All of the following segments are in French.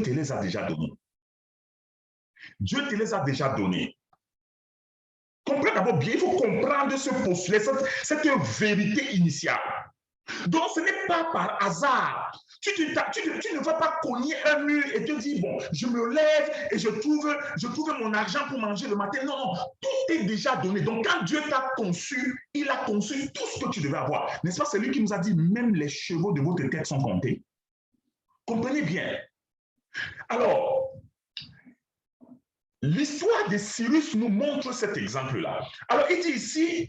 te les a déjà donnés. Dieu te les a déjà donnés. Comprends d'abord bien, il faut comprendre ce postulat, cette vérité initiale. Donc, ce n'est pas par hasard. Tu ne vas pas cogner un mur et te dire, bon, je me lève et je trouve mon argent pour manger le matin. Non, tout est déjà donné. Donc, quand Dieu t'a conçu, il a conçu tout ce que tu devais avoir. N'est-ce pas? C'est lui qui nous a dit, même les chevaux de votre tête sont comptés. Comprenez bien. Alors, l'histoire de Cyrus nous montre cet exemple-là. Alors, il dit ici,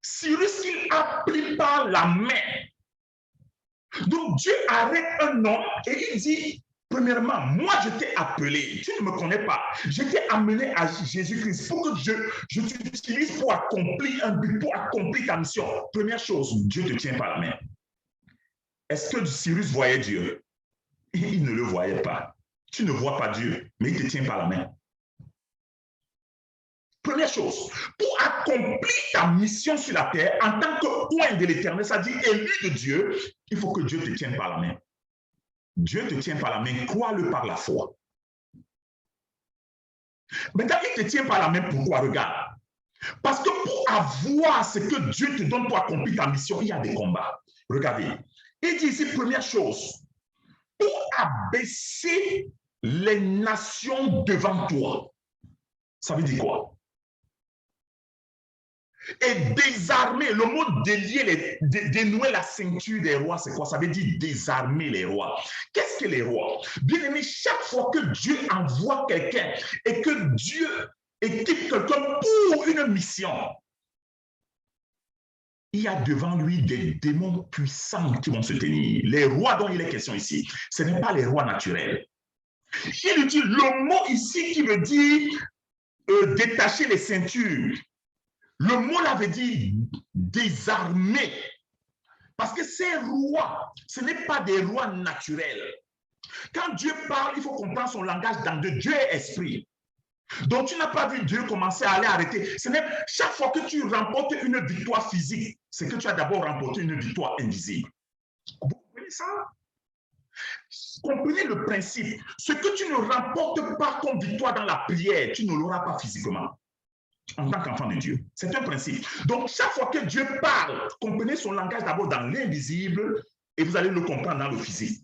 Cyrus, il a pris par la main. Donc, Dieu arrête un homme et il dit, premièrement, moi, je t'ai appelé, tu ne me connais pas. Je t'ai amené à Jésus-Christ pour que je t'utilise pour accomplir un but, pour accomplir ta mission. Première chose, Dieu te tient par la main. Est-ce que Cyrus voyait Dieu? Il ne le voyait pas. Tu ne vois pas Dieu, mais il te tient par la main. Première chose, pour accomplir ta mission sur la terre en tant que oint de l'éternel, c'est-à-dire élu de Dieu, il faut que Dieu te tienne par la main. Dieu te tient par la main, crois-le par la foi. Maintenant, il te tient par la main, pourquoi? Regarde. Parce que pour avoir ce que Dieu te donne pour accomplir ta mission, il y a des combats. Regardez. Il dit ici, première chose, pour abaisser les nations devant toi. Ça veut dire quoi? Et désarmer, le mot délier, dénouer la ceinture des rois, c'est quoi? Ça veut dire désarmer les rois. Qu'est-ce que les rois? Bien aimé, chaque fois que Dieu envoie quelqu'un et que Dieu équipe quelqu'un pour une mission, il y a devant lui des démons puissants qui vont se tenir. Les rois dont il est question ici, ce n'est pas les rois naturels. Il utilise le mot ici qui veut dire détacher les ceintures. Le mot là veut dire désarmer. Parce que ces rois, ce n'est pas des rois naturels. Quand Dieu parle, il faut comprendre son langage dans Dieu. Dieu est esprit. Donc tu n'as pas vu Dieu commencer à aller arrêter. Chaque fois que tu remportes une victoire physique, c'est que tu as d'abord remporté une victoire invisible. Vous comprenez ça? Comprenez le principe. Ce que tu ne remportes pas comme victoire dans la prière, tu ne l'auras pas physiquement. En tant qu'enfant de Dieu. C'est un principe. Donc, chaque fois que Dieu parle, comprenez son langage d'abord dans l'invisible et vous allez le comprendre dans le physique.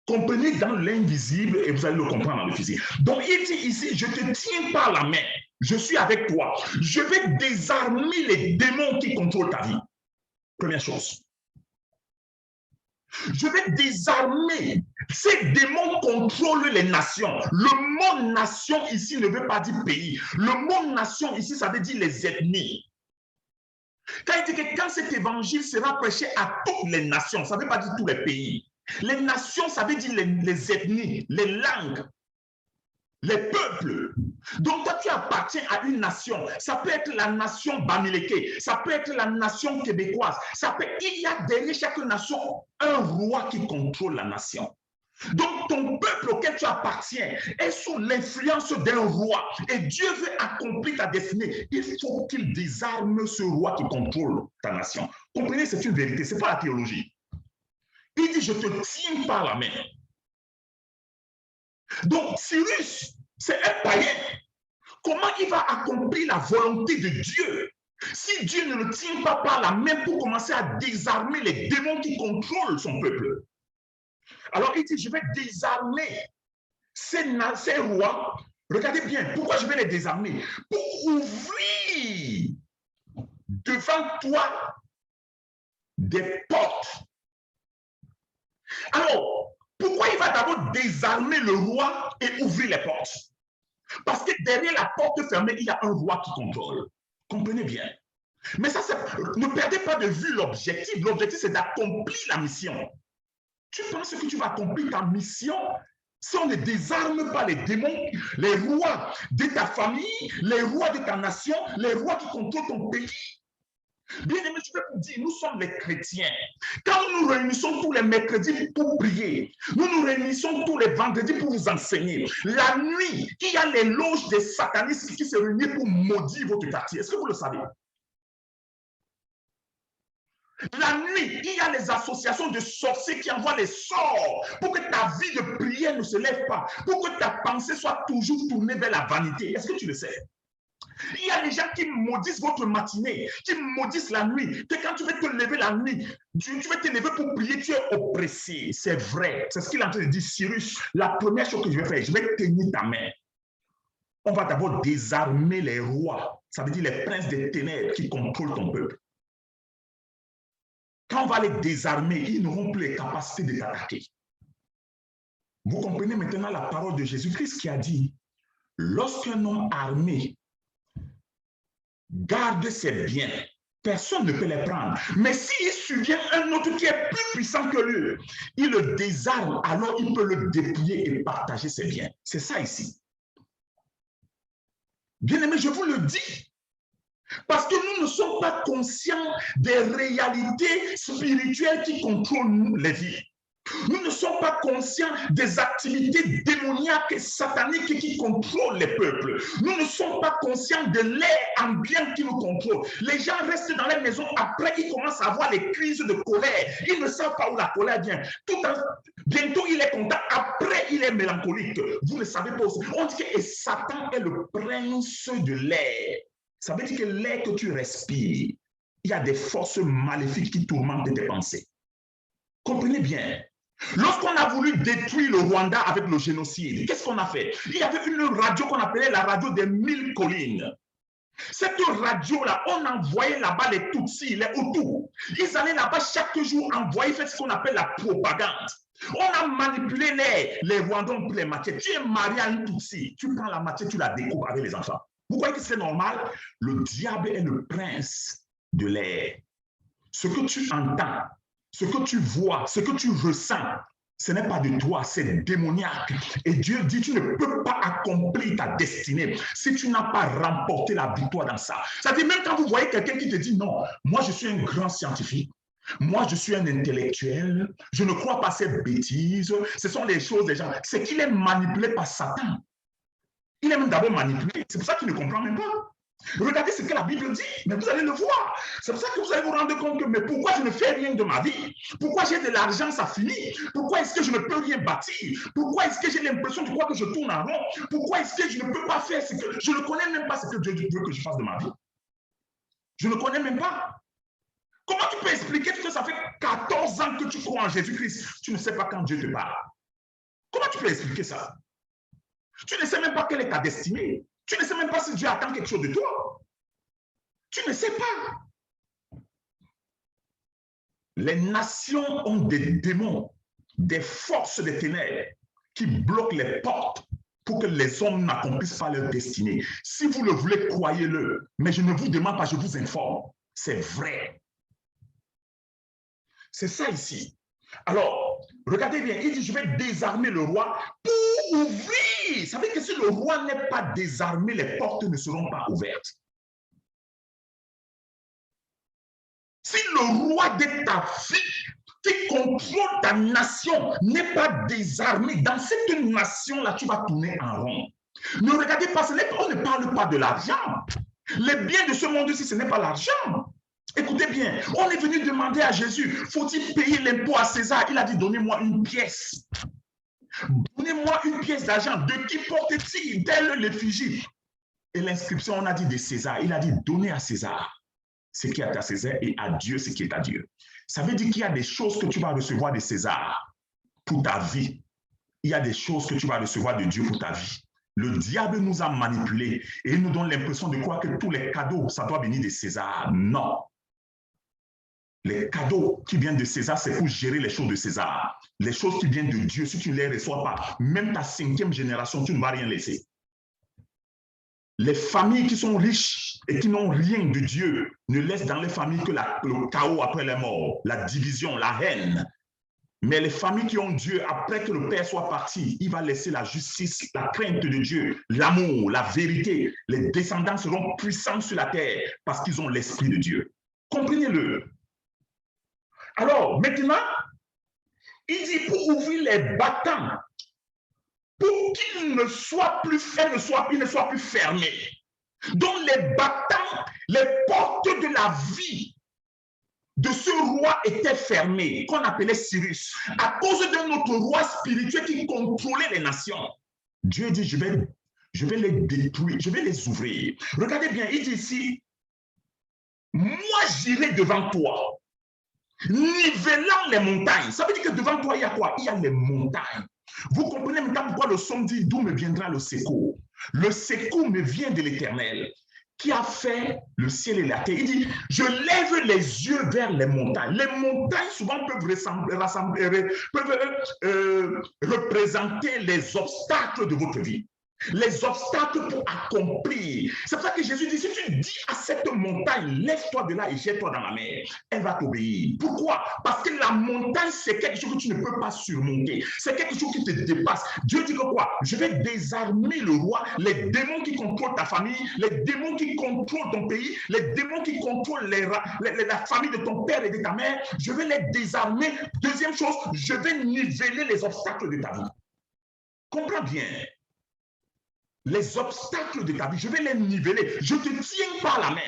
Comprenez dans l'invisible et vous allez le comprendre dans le physique. Donc, il dit ici, je te tiens par la main. Je suis avec toi. Je vais désarmer les démons qui contrôlent ta vie. Première chose. Je vais désarmer. Ces démons contrôlent les nations. Le mot nation ici ne veut pas dire pays. Le mot nation ici, ça veut dire les ethnies. Quand il dit que quand cet évangile sera prêché à toutes les nations, ça ne veut pas dire tous les pays. Les nations, ça veut dire les ethnies, les langues, les peuples. Donc, toi, tu appartiens à une nation. Ça peut être la nation Bamileke, ça peut être la nation québécoise. Il y a derrière chaque nation un roi qui contrôle la nation. Donc, ton peuple auquel tu appartiens est sous l'influence d'un roi et Dieu veut accomplir ta destinée. Il faut qu'il désarme ce roi qui contrôle ta nation. Comprenez, c'est une vérité, ce n'est pas la théologie. Il dit, je te tiens par la main. Donc, Cyrus, c'est un païen. Comment il va accomplir la volonté de Dieu si Dieu ne le tient pas par la main pour commencer à désarmer les démons qui contrôlent son peuple? Alors, il dit, je vais désarmer ces rois. Regardez bien, pourquoi je vais les désarmer? Pour ouvrir devant toi des portes. Alors, pourquoi il va d'abord désarmer le roi et ouvrir les portes? Parce que derrière la porte fermée, il y a un roi qui contrôle. Comprenez bien. Mais ça, ne perdez pas de vue l'objectif. L'objectif, c'est d'accomplir la mission. Tu penses que tu vas accomplir ta mission si on ne désarme pas les démons, les rois de ta famille, les rois de ta nation, les rois qui contrôlent ton pays? Bien aimé, je vais vous dire, nous sommes les chrétiens. Quand nous nous réunissons tous les mercredis pour prier, nous nous réunissons tous les vendredis pour vous enseigner. La nuit, il y a les loges des satanistes qui se réunissent pour maudire votre quartier. Est-ce que vous le savez? La nuit, il y a les associations de sorciers qui envoient les sorts pour que ta vie de prière ne se lève pas, pour que ta pensée soit toujours tournée vers la vanité. Est-ce que tu le sais? Il y a des gens qui maudissent votre matinée, qui maudissent la nuit. Que quand tu vas te lever la nuit, tu vas te lever pour prier, tu es oppressé. C'est vrai. C'est ce qu'il est en train de dire, Cyrus. La première chose que je vais faire, je vais tenir ta main. On va d'abord désarmer les rois, ça veut dire les princes des ténèbres qui contrôlent ton peuple. Quand on va les désarmer, ils n'auront plus les capacités de t'attaquer. Vous comprenez maintenant la parole de Jésus-Christ qui a dit, lorsqu'un homme armé garde ses biens, personne ne peut les prendre. Mais s'il survient un autre qui est plus puissant que lui, il le désarme, alors il peut le dépouiller et partager ses biens. C'est ça ici. Bien-aimés, je vous le dis, parce que nous ne sommes pas conscients des réalités spirituelles qui contrôlent les vies. Nous ne sommes pas conscients des activités démoniaques et sataniques qui contrôlent les peuples. Nous ne sommes pas conscients de l'air ambiant qui nous contrôle. Les gens restent dans les maisons, après ils commencent à avoir les crises de colère. Ils ne savent pas où la colère vient. Bientôt il est content, après il est mélancolique. Vous ne savez pas aussi. On dit que Satan est le prince de l'air. Ça veut dire que l'air que tu respires, il y a des forces maléfiques qui tourmentent tes pensées. Comprenez bien. Lorsqu'on a voulu détruire le Rwanda avec le génocide, qu'est-ce qu'on a fait? Il y avait une radio qu'on appelait la radio des 1000 collines. Cette radio-là, on envoyait là-bas les Tutsis, les Hutus. Ils allaient là-bas chaque jour envoyer, faire ce qu'on appelle la propagande. On a manipulé les Rwandais pour les matières. Tu es marié à une Tutsi, tu prends la matière, tu la découvres avec les enfants. Vous croyez que c'est normal? Le diable est le prince de l'air. Ce que tu entends, ce que tu vois, ce que tu ressens, ce n'est pas de toi, c'est démoniaque. Et Dieu dit, tu ne peux pas accomplir ta destinée si tu n'as pas remporté la victoire dans ça. Ça veut dire, même quand vous voyez quelqu'un qui te dit, non, moi je suis un grand scientifique, moi je suis un intellectuel, je ne crois pas à ces bêtises, ce sont les choses des gens, c'est qu'il est manipulé par Satan. Il est même d'abord manipulé, c'est pour ça qu'il ne comprend même pas. Regardez ce que la Bible dit, mais vous allez le voir. C'est pour ça que vous allez vous rendre compte que, mais pourquoi je ne fais rien de ma vie? Pourquoi j'ai de l'argent, ça finit? Pourquoi est-ce que je ne peux rien bâtir? Pourquoi est-ce que j'ai l'impression de croire que je tourne en rond? Pourquoi est-ce que je ne peux pas faire ce que... Je ne connais même pas ce que Dieu veut que je fasse de ma vie. Je ne connais même pas. Comment tu peux expliquer que ça fait 14 ans que tu crois en Jésus-Christ? Tu ne sais pas quand Dieu te parle. Comment tu peux expliquer ça? Tu ne sais même pas quelle est ta destinée. Tu ne sais même pas si Dieu attend quelque chose de toi. Tu ne sais pas. Les nations ont des démons, des forces des ténèbres qui bloquent les portes pour que les hommes n'accomplissent pas leur destinée. Si vous le voulez, croyez-le. Mais je ne vous demande pas, je vous informe. C'est vrai. C'est ça ici. Alors, regardez bien, il dit, je vais désarmer le roi pour ouvrir. Ça veut dire que si le roi n'est pas désarmé, les portes ne seront pas ouvertes. Si le roi de ta vie qui contrôle ta nation n'est pas désarmé, dans cette nation-là, tu vas tourner en rond. Ne regardez pas, on ne parle pas de l'argent. Les biens de ce monde-ci, ce n'est pas l'argent. Écoutez bien, on est venu demander à Jésus, faut-il payer l'impôt à César? Il a dit, donnez-moi une pièce. Donnez-moi une pièce d'argent. De qui porte-t-il? Tel l'effigie. Et l'inscription, on a dit de César. Il a dit, donnez à César ce qui est à César et à Dieu ce qui est à Dieu. Ça veut dire qu'il y a des choses que tu vas recevoir de César pour ta vie. Il y a des choses que tu vas recevoir de Dieu pour ta vie. Le diable nous a manipulés et il nous donne l'impression de croire que tous les cadeaux, ça doit venir de César. Non. Les cadeaux qui viennent de César, c'est pour gérer les choses de César. Les choses qui viennent de Dieu, si tu ne les reçois pas, même ta 5e génération, tu ne vas rien laisser. Les familles qui sont riches et qui n'ont rien de Dieu ne laissent dans les familles que le chaos après la mort, la division, la haine. Mais les familles qui ont Dieu, après que le Père soit parti, il va laisser la justice, la crainte de Dieu, l'amour, la vérité. Les descendants seront puissants sur la terre parce qu'ils ont l'esprit de Dieu. Comprenez-le. Alors, maintenant, il dit pour ouvrir les battants, pour qu'ils ne soient plus fermés. Donc, les battants, les portes de la vie de ce roi était fermée, qu'on appelait Cyrus, à cause d'un autre roi spirituel qui contrôlait les nations. Dieu dit, je vais les détruire, je vais les ouvrir. Regardez bien, il dit ici, moi j'irai devant toi, nivelant les montagnes. Ça veut dire que devant toi, il y a quoi? Il y a les montagnes. Vous comprenez maintenant pourquoi le psaume dit, d'où me viendra le secours? Le secours me vient de l'Éternel, qui a fait le ciel et la terre. Il dit, je lève les yeux vers les montagnes. Les montagnes souvent peuvent représenter les obstacles de votre vie. Les obstacles pour accomplir. C'est pour ça que Jésus dit, si tu dis à cette montagne, lève-toi de là et jette-toi dans la mer, elle va t'obéir. Pourquoi? Parce que la montagne, c'est quelque chose que tu ne peux pas surmonter. C'est quelque chose qui te dépasse. Dieu dit que quoi? Je vais désarmer le roi, les démons qui contrôlent ta famille, les démons qui contrôlent ton pays, les démons qui contrôlent la famille de ton père et de ta mère. Je vais les désarmer. Deuxième chose, je vais niveler les obstacles de ta vie. Comprends bien. Les obstacles de ta vie, je vais les niveler. Je ne te tiens pas la main.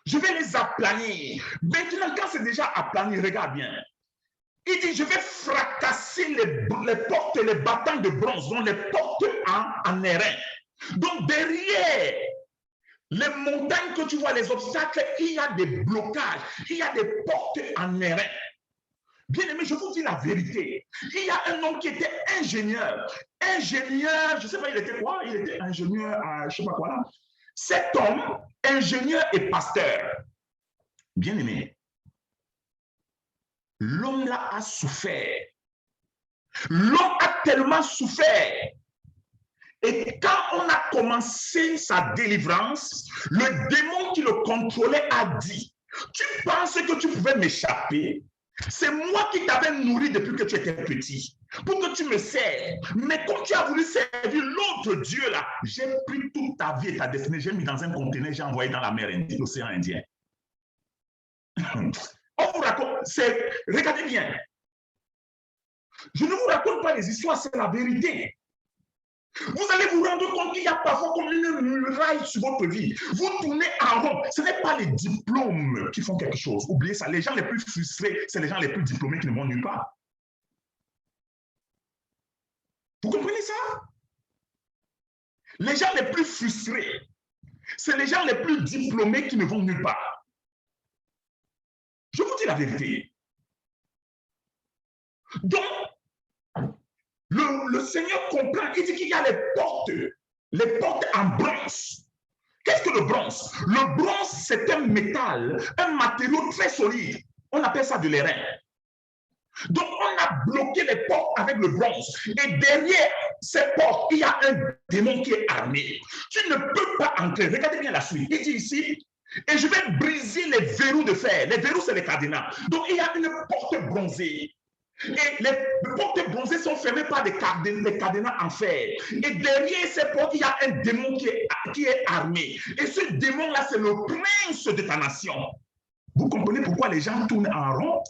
Je vais les aplanir. Maintenant, quand c'est déjà aplani, regarde bien. Il dit, je vais fracasser les portes et les battants de bronze, donc les portes en airain. Donc, derrière les montagnes que tu vois, les obstacles, il y a des blocages, il y a des portes en airain. Bien aimé, je vous dis la vérité. Il y a un homme qui était ingénieur. Ingénieur, je ne sais pas, il était quoi? Il était ingénieur à je ne sais pas quoi là. Cet homme, ingénieur et pasteur, bien aimé, l'homme là a souffert. L'homme a tellement souffert. Et quand on a commencé sa délivrance, le démon qui le contrôlait a dit, tu penses que tu pouvais m'échapper? C'est moi qui t'avais nourri depuis que tu étais petit, pour que tu me sers. Mais quand tu as voulu servir l'autre Dieu là, j'ai pris toute ta vie et ta destinée, j'ai mis dans un conteneur, j'ai envoyé dans la mer Indienne, l'océan Indien. On vous raconte, regardez bien. Je ne vous raconte pas les histoires, c'est la vérité. Vous allez vous rendre compte qu'il y a parfois comme une muraille sur votre vie. Vous tournez en rond. Ce n'est pas les diplômes qui font quelque chose. Oubliez ça. Les gens les plus frustrés, c'est les gens les plus diplômés qui ne vont nulle part. Vous comprenez ça? Les gens les plus frustrés, c'est les gens les plus diplômés qui ne vont nulle part. Je vous dis la vérité. Donc, le Seigneur comprend, il dit qu'il y a les portes en bronze. Qu'est-ce que le bronze? Le bronze, c'est un métal, un matériau très solide. On appelle ça de l'airain. Donc, on a bloqué les portes avec le bronze. Et derrière ces portes, il y a un démon qui est armé. Tu ne peux pas entrer. Regardez bien la suite. Il dit ici, et je vais briser les verrous de fer. Les verrous, c'est les cadenas. Donc, il y a une porte bronzée. Et les portes bronzées sont fermées par des cadenas en fer. Et derrière ces portes, il y a un démon qui est armé. Et ce démon-là, c'est le prince de ta nation. Vous comprenez pourquoi les gens tournent en rond?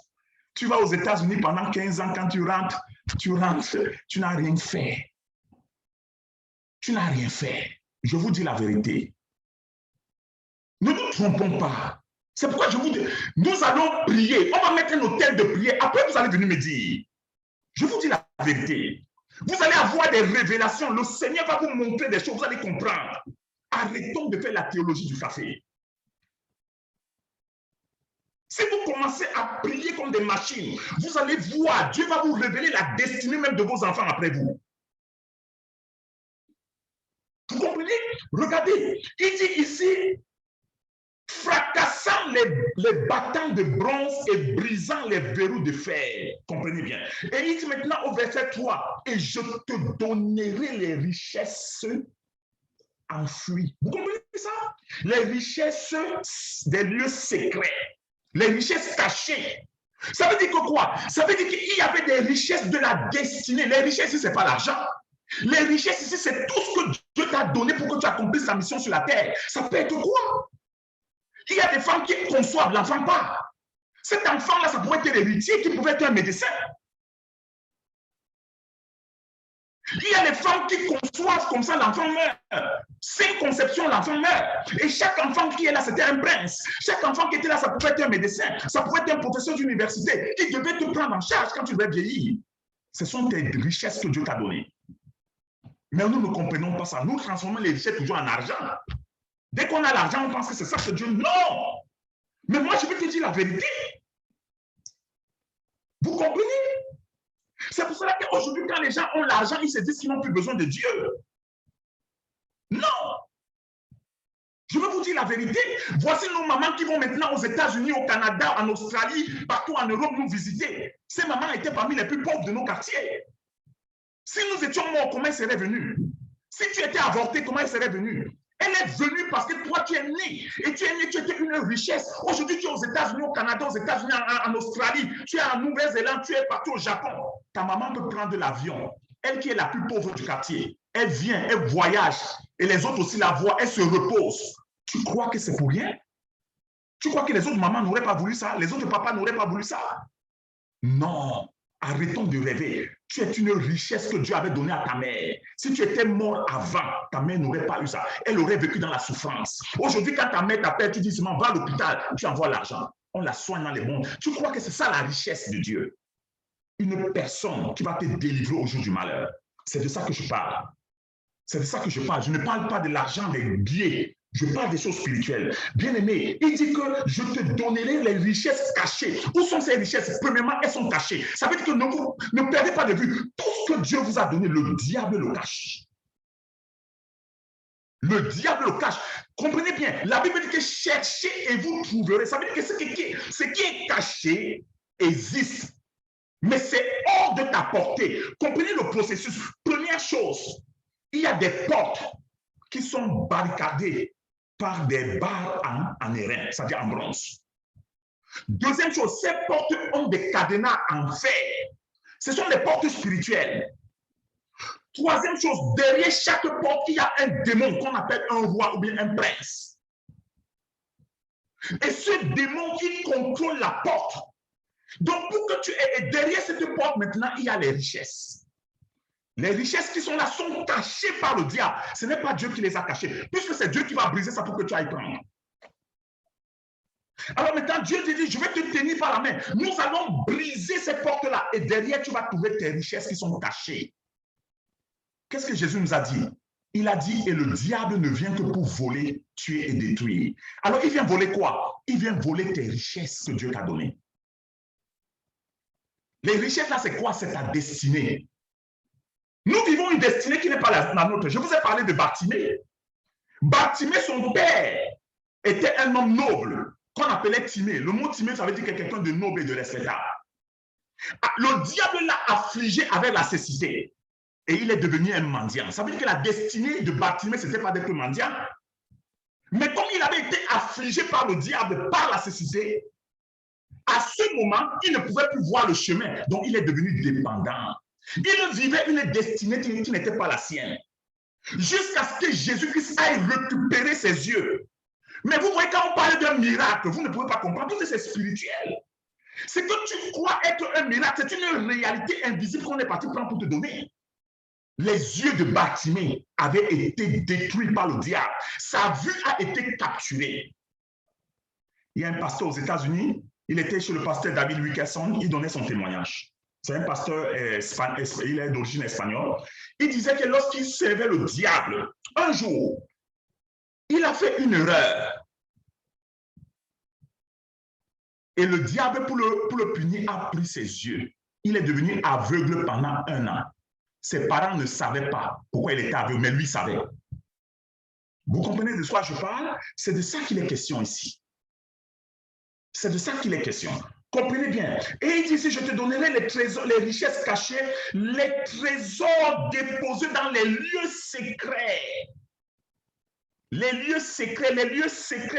Tu vas aux États-Unis pendant 15 ans, quand tu rentres, tu n'as rien fait. Tu n'as rien fait. Je vous dis la vérité. Ne nous trompons pas. C'est pourquoi je vous dis, nous allons prier. On va mettre un hôtel de prière. Après, vous allez venir me dire. Je vous dis la vérité. Vous allez avoir des révélations. Le Seigneur va vous montrer des choses. Vous allez comprendre. Arrêtons de faire la théologie du café. Si vous commencez à prier comme des machines, vous allez voir, Dieu va vous révéler la destinée même de vos enfants après vous. Vous comprenez? Regardez, il dit ici, fracassant les battants de bronze et brisant les verrous de fer. Comprenez bien. Et il dit maintenant au verset 3, et je te donnerai les richesses enfouies. Vous comprenez ça? Les richesses des lieux secrets. Les richesses cachées. Ça veut dire que quoi? Ça veut dire qu'il y avait des richesses de la destinée. Les richesses ici, ce n'est pas l'argent. Les richesses ici, c'est tout ce que Dieu t'a donné pour que tu accomplisses ta mission sur la terre. Ça peut être quoi? Il y a des femmes qui conçoivent, l'enfant pas. Cet enfant-là, ça pourrait être l'héritier, qui pouvait être un médecin. Il y a les femmes qui conçoivent comme ça, l'enfant meurt. 5 conceptions, l'enfant meurt. Et chaque enfant qui est là, c'était un prince. Chaque enfant qui était là, ça pouvait être un médecin, ça pouvait être un professeur d'université qui devait te prendre en charge quand tu devais vieillir. Ce sont tes richesses que Dieu t'a données. Mais nous ne comprenons pas ça. Nous transformons les richesses toujours en argent. Dès qu'on a l'argent, on pense que c'est ça que Dieu... Non! Mais moi, je vais te dire la vérité. Vous comprenez? C'est pour cela qu'aujourd'hui, quand les gens ont l'argent, ils se disent qu'ils n'ont plus besoin de Dieu. Non! Je vais vous dire la vérité. Voici nos mamans qui vont maintenant aux États-Unis, au Canada, en Australie, partout en Europe nous visiter. Ces mamans étaient parmi les plus pauvres de nos quartiers. Si nous étions morts, comment elle serait venue? Si tu étais avorté, comment elle serait venue? Elle est venue parce que toi, tu es né. Et tu es né, tu étais une richesse. Aujourd'hui, tu es aux États-Unis, au Canada, aux États-Unis, en Australie. Tu es en Nouvelle-Zélande, tu es partout au Japon. Ta maman peut prendre l'avion. Elle qui est la plus pauvre du quartier. Elle vient, elle voyage. Et les autres aussi la voient, elle se repose. Tu crois que c'est pour rien? Tu crois que les autres mamans n'auraient pas voulu ça? Les autres papas n'auraient pas voulu ça? Non. Arrêtons de rêver. Tu es une richesse que Dieu avait donnée à ta mère. Si tu étais mort avant, ta mère n'aurait pas eu ça. Elle aurait vécu dans la souffrance. Aujourd'hui, quand ta mère t'appelle, tu dis seulement va à l'hôpital, tu envoies l'argent. On la soigne dans les mondes. Tu crois que c'est ça la richesse de Dieu? Une personne qui va te délivrer au jour du malheur. C'est de ça que je parle. C'est de ça que je parle. Je ne parle pas de l'argent, des billets. Je parle des choses spirituelles. Bien-aimé, il dit que je te donnerai les richesses cachées. Où sont ces richesses? Premièrement, elles sont cachées. Ça veut dire que ne perdez pas de vue. Tout ce que Dieu vous a donné, le diable le cache. Le diable le cache. Comprenez bien, la Bible dit que cherchez et vous trouverez. Ça veut dire que ce qui est caché existe. Mais c'est hors de ta portée. Comprenez le processus. Première chose, il y a des portes qui sont barricadées par des barres en airain, c'est-à-dire en bronze. Deuxième chose, ces portes ont des cadenas en fer. Ce sont des portes spirituelles. Troisième chose, derrière chaque porte, il y a un démon qu'on appelle un roi ou bien un prince. Et ce démon, il contrôle la porte. Donc, pour que tu aies derrière cette porte, maintenant, il y a les richesses. Les richesses qui sont là sont cachées par le diable. Ce n'est pas Dieu qui les a cachées, puisque c'est Dieu qui va briser ça pour que tu ailles prendre. Alors maintenant, Dieu te dit, je vais te tenir par la main. Nous allons briser ces portes-là. Et derrière, tu vas trouver tes richesses qui sont cachées. Qu'est-ce que Jésus nous a dit? Il a dit, et le diable ne vient que pour voler, tuer et détruire. Alors, il vient voler quoi? Il vient voler tes richesses que Dieu t'a données. Les richesses, là, c'est quoi? C'est ta destinée. Nous vivons une destinée qui n'est pas la nôtre. Je vous ai parlé de Bartimée. Bartimée, son père, était un homme noble qu'on appelait Timée. Le mot Timée, ça veut dire quelqu'un de noble et de respectable. Le diable l'a affligé avec la cécité et il est devenu un mendiant. Ça veut dire que la destinée de Bartimée, ce n'était pas d'être mendiant. Mais comme il avait été affligé par le diable, par la cécité, à ce moment, il ne pouvait plus voir le chemin. Donc, il est devenu dépendant. Il vivait une destinée qui n'était pas la sienne. Jusqu'à ce que Jésus-Christ aille récupérer ses yeux. Mais vous voyez, quand on parle d'un miracle, vous ne pouvez pas comprendre, tout c'est spirituel. Ce que tu crois être un miracle, c'est une réalité invisible qu'on est parti prendre pour te donner. Les yeux de Bartimée avaient été détruits par le diable. Sa vue a été capturée. Il y a un pasteur aux États-Unis, il était chez le pasteur David Wilkerson, il donnait son témoignage. C'est un pasteur, il est d'origine espagnole. Il disait que lorsqu'il servait le diable, un jour, il a fait une erreur. Et le diable, pour le punir, a pris ses yeux. Il est devenu aveugle pendant 1 an. Ses parents ne savaient pas pourquoi il était aveugle, mais lui savait. Vous comprenez de quoi je parle? C'est de ça qu'il est question ici. C'est de ça qu'il est question. Comprenez bien. Et il dit ici, je te donnerai les trésors, les richesses cachées, les trésors déposés dans les lieux secrets. Les lieux secrets,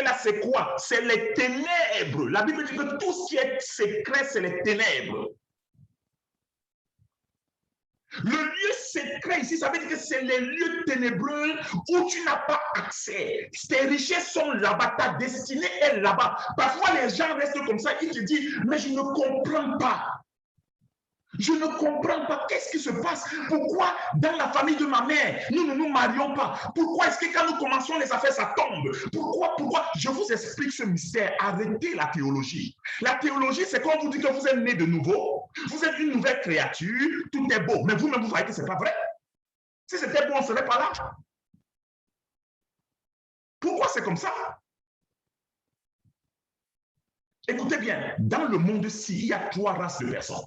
là, c'est quoi? C'est les ténèbres. La Bible dit que tout ce qui est secret, c'est les ténèbres. Le lieu secret ici, ça veut dire que c'est les lieux ténébreux où tu n'as pas accès. Tes richesses sont là-bas, ta destinée est là-bas. Parfois, les gens restent comme ça, ils te disent, mais je ne comprends pas. Je ne comprends pas. Qu'est-ce qui se passe? Pourquoi dans la famille de ma mère, nous ne nous marions pas? Pourquoi est-ce que quand nous commençons les affaires, ça tombe? Pourquoi? Je vous explique ce mystère. Arrêtez la théologie. La théologie, c'est quand on vous dit que vous êtes né de nouveau, vous êtes une nouvelle créature, tout est beau. Mais vous-même, vous voyez que ce n'est pas vrai. Si c'était beau, on ne serait pas là. Pourquoi c'est comme ça? Écoutez bien, dans le monde-ci, il y a 3 races de personnes.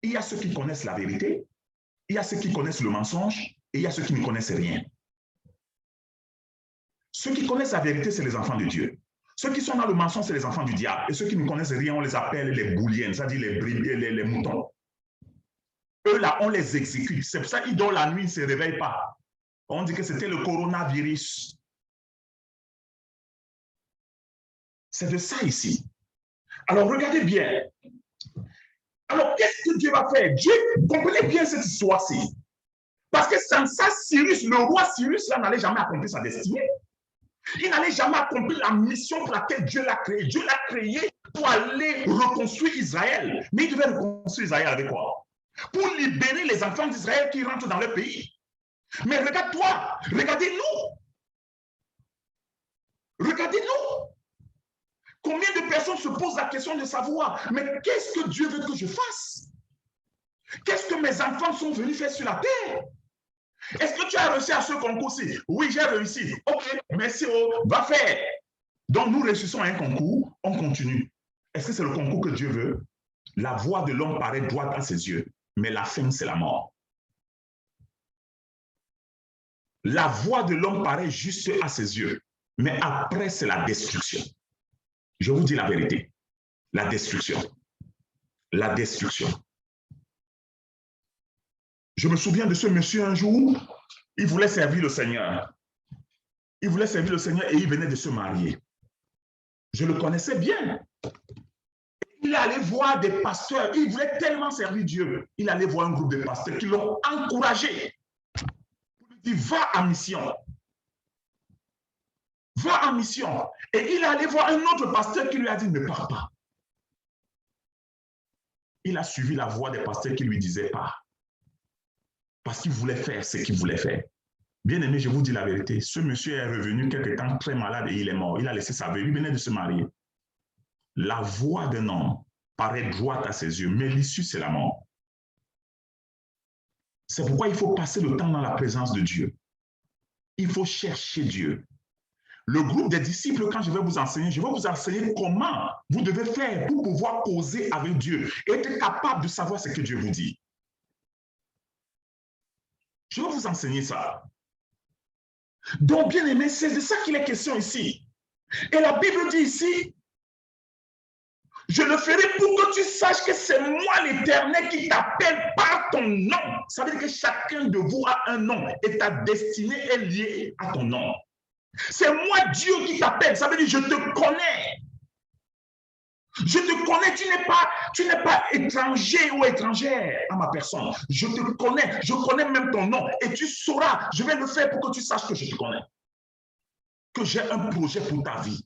Il y a ceux qui connaissent la vérité, il y a ceux qui connaissent le mensonge, et il y a ceux qui ne connaissent rien. Ceux qui connaissent la vérité, c'est les enfants de Dieu. Ceux qui sont dans le mensonge, c'est les enfants du diable. Et ceux qui ne connaissent rien, on les appelle les bouliens, c'est-à-dire les brebis, les moutons. Eux, là, on les exécute. C'est pour ça qu'ils dorment la nuit, ils ne se réveillent pas. On dit que c'était le coronavirus. C'est de ça ici. Alors, regardez bien. Alors, qu'est-ce que Dieu va faire? Dieu, comprenez bien cette histoire-ci. Parce que sans ça, Cyrus, le roi Cyrus, là, n'allait jamais accomplir sa destinée. Il n'allait jamais accomplir la mission pour laquelle Dieu l'a créé. Dieu l'a créé pour aller reconstruire Israël. Mais il devait reconstruire Israël avec quoi? Pour libérer les enfants d'Israël qui rentrent dans leur pays. Mais regarde-toi, regardez-nous. Regardez-nous. Combien de personnes se posent la question de savoir, mais qu'est-ce que Dieu veut que je fasse? Qu'est-ce que mes enfants sont venus faire sur la terre? Est-ce que tu as réussi à ce concours-ci? Oui, j'ai réussi. Ok, merci, va faire. Donc, nous réussissons à un concours, on continue. Est-ce que c'est le concours que Dieu veut? La voie de l'homme paraît droite à ses yeux, mais la fin, c'est la mort. La voie de l'homme paraît juste à ses yeux, mais après, c'est la destruction. Je vous dis la vérité. La destruction. La destruction. Je me souviens de ce monsieur un jour, il voulait servir le Seigneur. Il voulait servir le Seigneur et il venait de se marier. Je le connaissais bien. Il allait voir des pasteurs. Il voulait tellement servir Dieu. Il allait voir un groupe de pasteurs qui l'ont encouragé. Il va en mission. Va en mission. Et il allait voir un autre pasteur qui lui a dit, ne pars pas. Il a suivi la voix des pasteurs qui lui disaient pas. Parce qu'il voulait faire ce qu'il voulait faire. Bien aimé, je vous dis la vérité. Ce monsieur est revenu quelque temps très malade et il est mort. Il a laissé sa vie. Il venait de se marier. La voix d'un homme paraît droite à ses yeux, mais l'issue, c'est la mort. C'est pourquoi il faut passer le temps dans la présence de Dieu. Il faut chercher Dieu. Le groupe des disciples, quand je vais vous enseigner comment vous devez faire pour pouvoir causer avec Dieu et être capable de savoir ce que Dieu vous dit. Je vais vous enseigner ça. Donc, bien aimé, c'est de ça qu'il est question ici. Et la Bible dit ici, je le ferai pour que tu saches que c'est moi l'Éternel qui t'appelle par ton nom. Ça veut dire que chacun de vous a un nom et ta destinée est liée à ton nom. C'est moi Dieu qui t'appelle. Ça veut dire je te connais. Je te connais, tu n'es pas étranger ou étrangère à ma personne. Je te connais, je connais même ton nom et tu sauras, je vais le faire pour que tu saches que je te connais. Que j'ai un projet pour ta vie.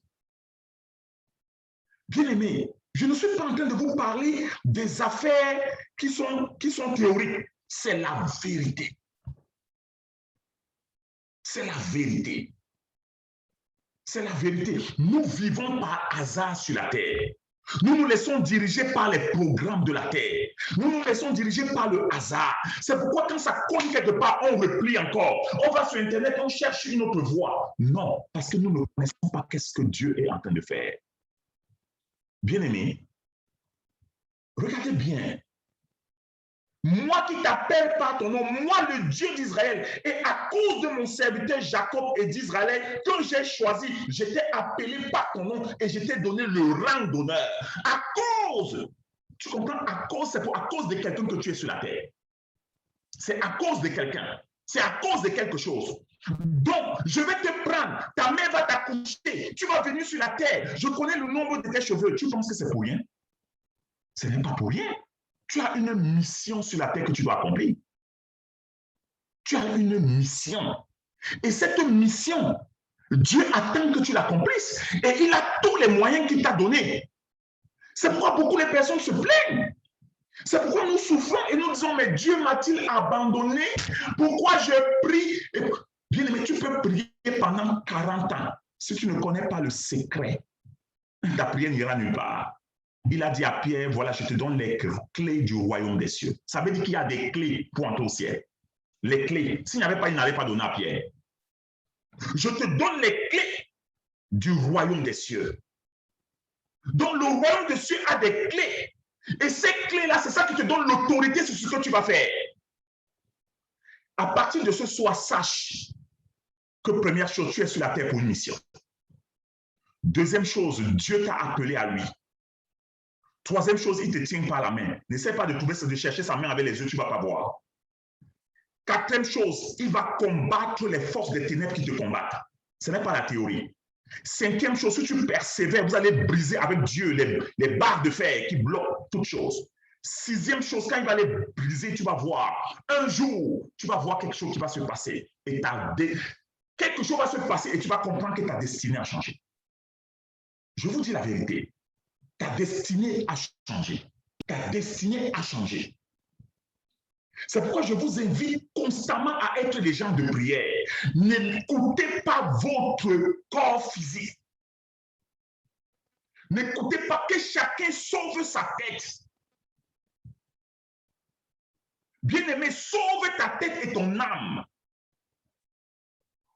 Bien aimé, je ne suis pas en train de vous parler des affaires qui sont théoriques. C'est la vérité. C'est la vérité. C'est la vérité. Nous vivons par hasard sur la terre. Nous nous laissons diriger par les programmes de la terre. Nous nous laissons diriger par le hasard. C'est pourquoi quand ça cogne quelque part, on replie encore. On va sur Internet, on cherche une autre voie. Non, parce que nous ne connaissons pas qu'est-ce que Dieu est en train de faire. Bien-aimé, regardez bien. Moi qui t'appelle par ton nom, moi le Dieu d'Israël, et à cause de mon serviteur Jacob et d'Israël, que j'ai choisi, j'étais appelé par ton nom et je t'ai donné le rang d'honneur. À cause, tu comprends, à cause, c'est à cause de quelqu'un que tu es sur la terre. C'est à cause de quelqu'un. C'est à cause de quelque chose. Donc, je vais te prendre, ta mère va t'accoucher, tu vas venir sur la terre, je connais le nombre de tes cheveux. Tu penses que c'est pour rien? Ce n'est pas pour rien. Tu as une mission sur la terre que tu dois accomplir. Tu as une mission. Et cette mission, Dieu attend que tu l'accomplisses. Et il a tous les moyens qu'il t'a donnés. C'est pourquoi beaucoup de personnes se plaignent. C'est pourquoi nous souffrons et nous disons, mais Dieu m'a-t-il abandonné? Pourquoi je prie? Bien aimé, tu peux prier pendant 40 ans. Si tu ne connais pas le secret, ta prière n'ira nulle part. Il a dit à Pierre, voilà, je te donne les clés du royaume des cieux. Ça veut dire qu'il y a des clés pour entrer au ciel. Les clés. S'il n'y avait pas, il n'avait pas donné à Pierre. Je te donne les clés du royaume des cieux. Donc le royaume des cieux a des clés. Et ces clés-là, c'est ça qui te donne l'autorité sur ce que tu vas faire. À partir de ce soir, sache que première chose, tu es sur la terre pour une mission. Deuxième chose, Dieu t'a appelé à lui. Troisième chose, il te tient par la main. N'essaie pas de chercher sa main avec les yeux, tu ne vas pas voir. Quatrième chose, il va combattre les forces des ténèbres qui te combattent. Ce n'est pas la théorie. Cinquième chose, si tu persévères, vous allez briser avec Dieu les barres de fer qui bloquent toutes choses. Sixième chose, quand il va les briser, tu vas voir. Un jour, tu vas voir quelque chose qui va se passer. Et quelque chose va se passer et tu vas comprendre que ta destinée a changé. Je vous dis la vérité. Ta destinée a changé. Ta destinée a changé. C'est pourquoi je vous invite constamment à être des gens de prière. N'écoutez pas votre corps physique. N'écoutez pas que chacun sauve sa tête. Bien-aimé, sauve ta tête et ton âme.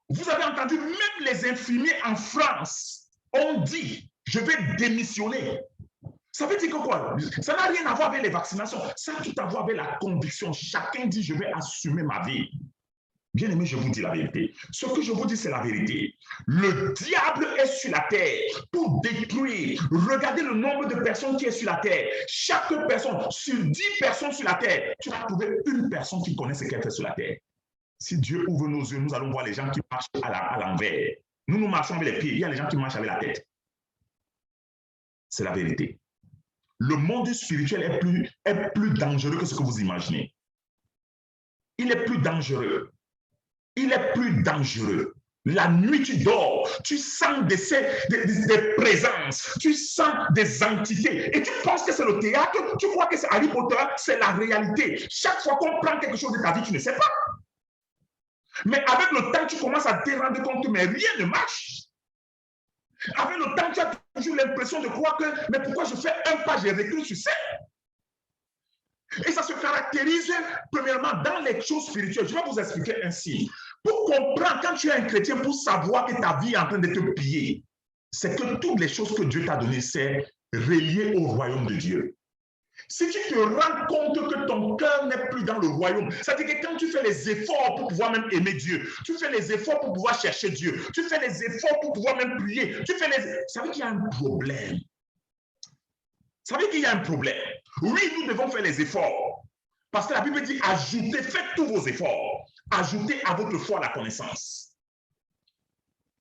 Vous avez entendu, même les infirmiers en France ont dit, je vais démissionner. Ça veut dire que quoi? Ça n'a rien à voir avec les vaccinations. Ça a tout à voir avec la conviction. Chacun dit, je vais assumer ma vie. Bien aimé, je vous dis la vérité. Ce que je vous dis, c'est la vérité. Le diable est sur la terre pour détruire. Regardez le nombre de personnes qui est sur la terre. Chaque personne, sur 10 personnes sur la terre, tu vas trouver une personne qui connaît ce qu'elle fait sur la terre. Si Dieu ouvre nos yeux, nous allons voir les gens qui marchent à l'envers. Nous marchons avec les pieds. Il y a les gens qui marchent avec la tête. C'est la vérité. Le monde spirituel est plus dangereux que ce que vous imaginez. Il est plus dangereux. Il est plus dangereux. La nuit, tu dors, tu sens des présences, tu sens des entités. Et tu penses que c'est le théâtre, tu crois que c'est Harry Potter, c'est la réalité. Chaque fois qu'on prend quelque chose de ta vie, tu ne sais pas. Mais avec le temps, tu commences à te rendre compte, mais rien ne marche. Avec le temps, tu as toujours l'impression de croire que, mais pourquoi je fais un pas, je recule, tu sais. Et ça se caractérise, premièrement, dans les choses spirituelles. Je vais vous expliquer ainsi. Pour comprendre, quand tu es un chrétien, pour savoir que ta vie est en train de te piller, c'est que toutes les choses que Dieu t'a données, c'est relié au royaume de Dieu. Si tu te rends compte que ton cœur n'est plus dans le royaume, c'est-à-dire que quand tu fais les efforts pour pouvoir même aimer Dieu, tu fais les efforts pour pouvoir chercher Dieu, tu fais les efforts pour pouvoir même prier, ça veut dire qu'il y a un problème. Ça veut dire qu'il y a un problème. Oui, nous devons faire les efforts. Parce que la Bible dit, ajoutez, faites tous vos efforts. Ajoutez à votre foi la connaissance.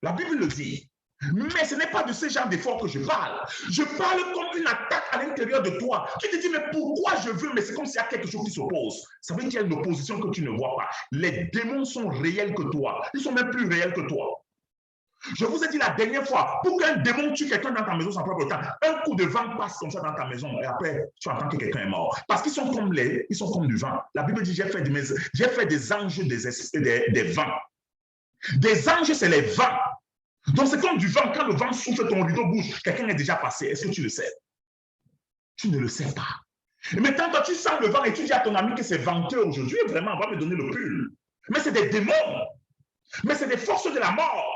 La Bible le dit. Mais ce n'est pas de ce genre d'effort que je parle. Je parle comme une attaque à l'intérieur de toi. Tu te dis, mais pourquoi je veux? Mais c'est comme s'il y a quelque chose qui s'oppose. Ça veut dire qu'il y a une opposition que tu ne vois pas. Les démons sont réels que toi. Ils sont même plus réels que toi. Je vous ai dit la dernière fois, pour qu'un démon tue quelqu'un dans ta maison sans propre temps, un coup de vent passe comme ça dans ta maison et après, tu entends que quelqu'un est mort. Parce qu'ils sont comme du vent. La Bible dit, j'ai fait des anges, des vents. Des anges, c'est les vents. Donc, c'est comme du vent. Quand le vent souffle, ton rideau bouge, quelqu'un est déjà passé. Est-ce que tu le sais? Tu ne le sais pas. Et maintenant, toi, tu sens le vent et tu dis à ton ami que c'est venteux aujourd'hui. Vraiment, on va me donner le pull. Mais c'est des démons. Mais c'est des forces de la mort.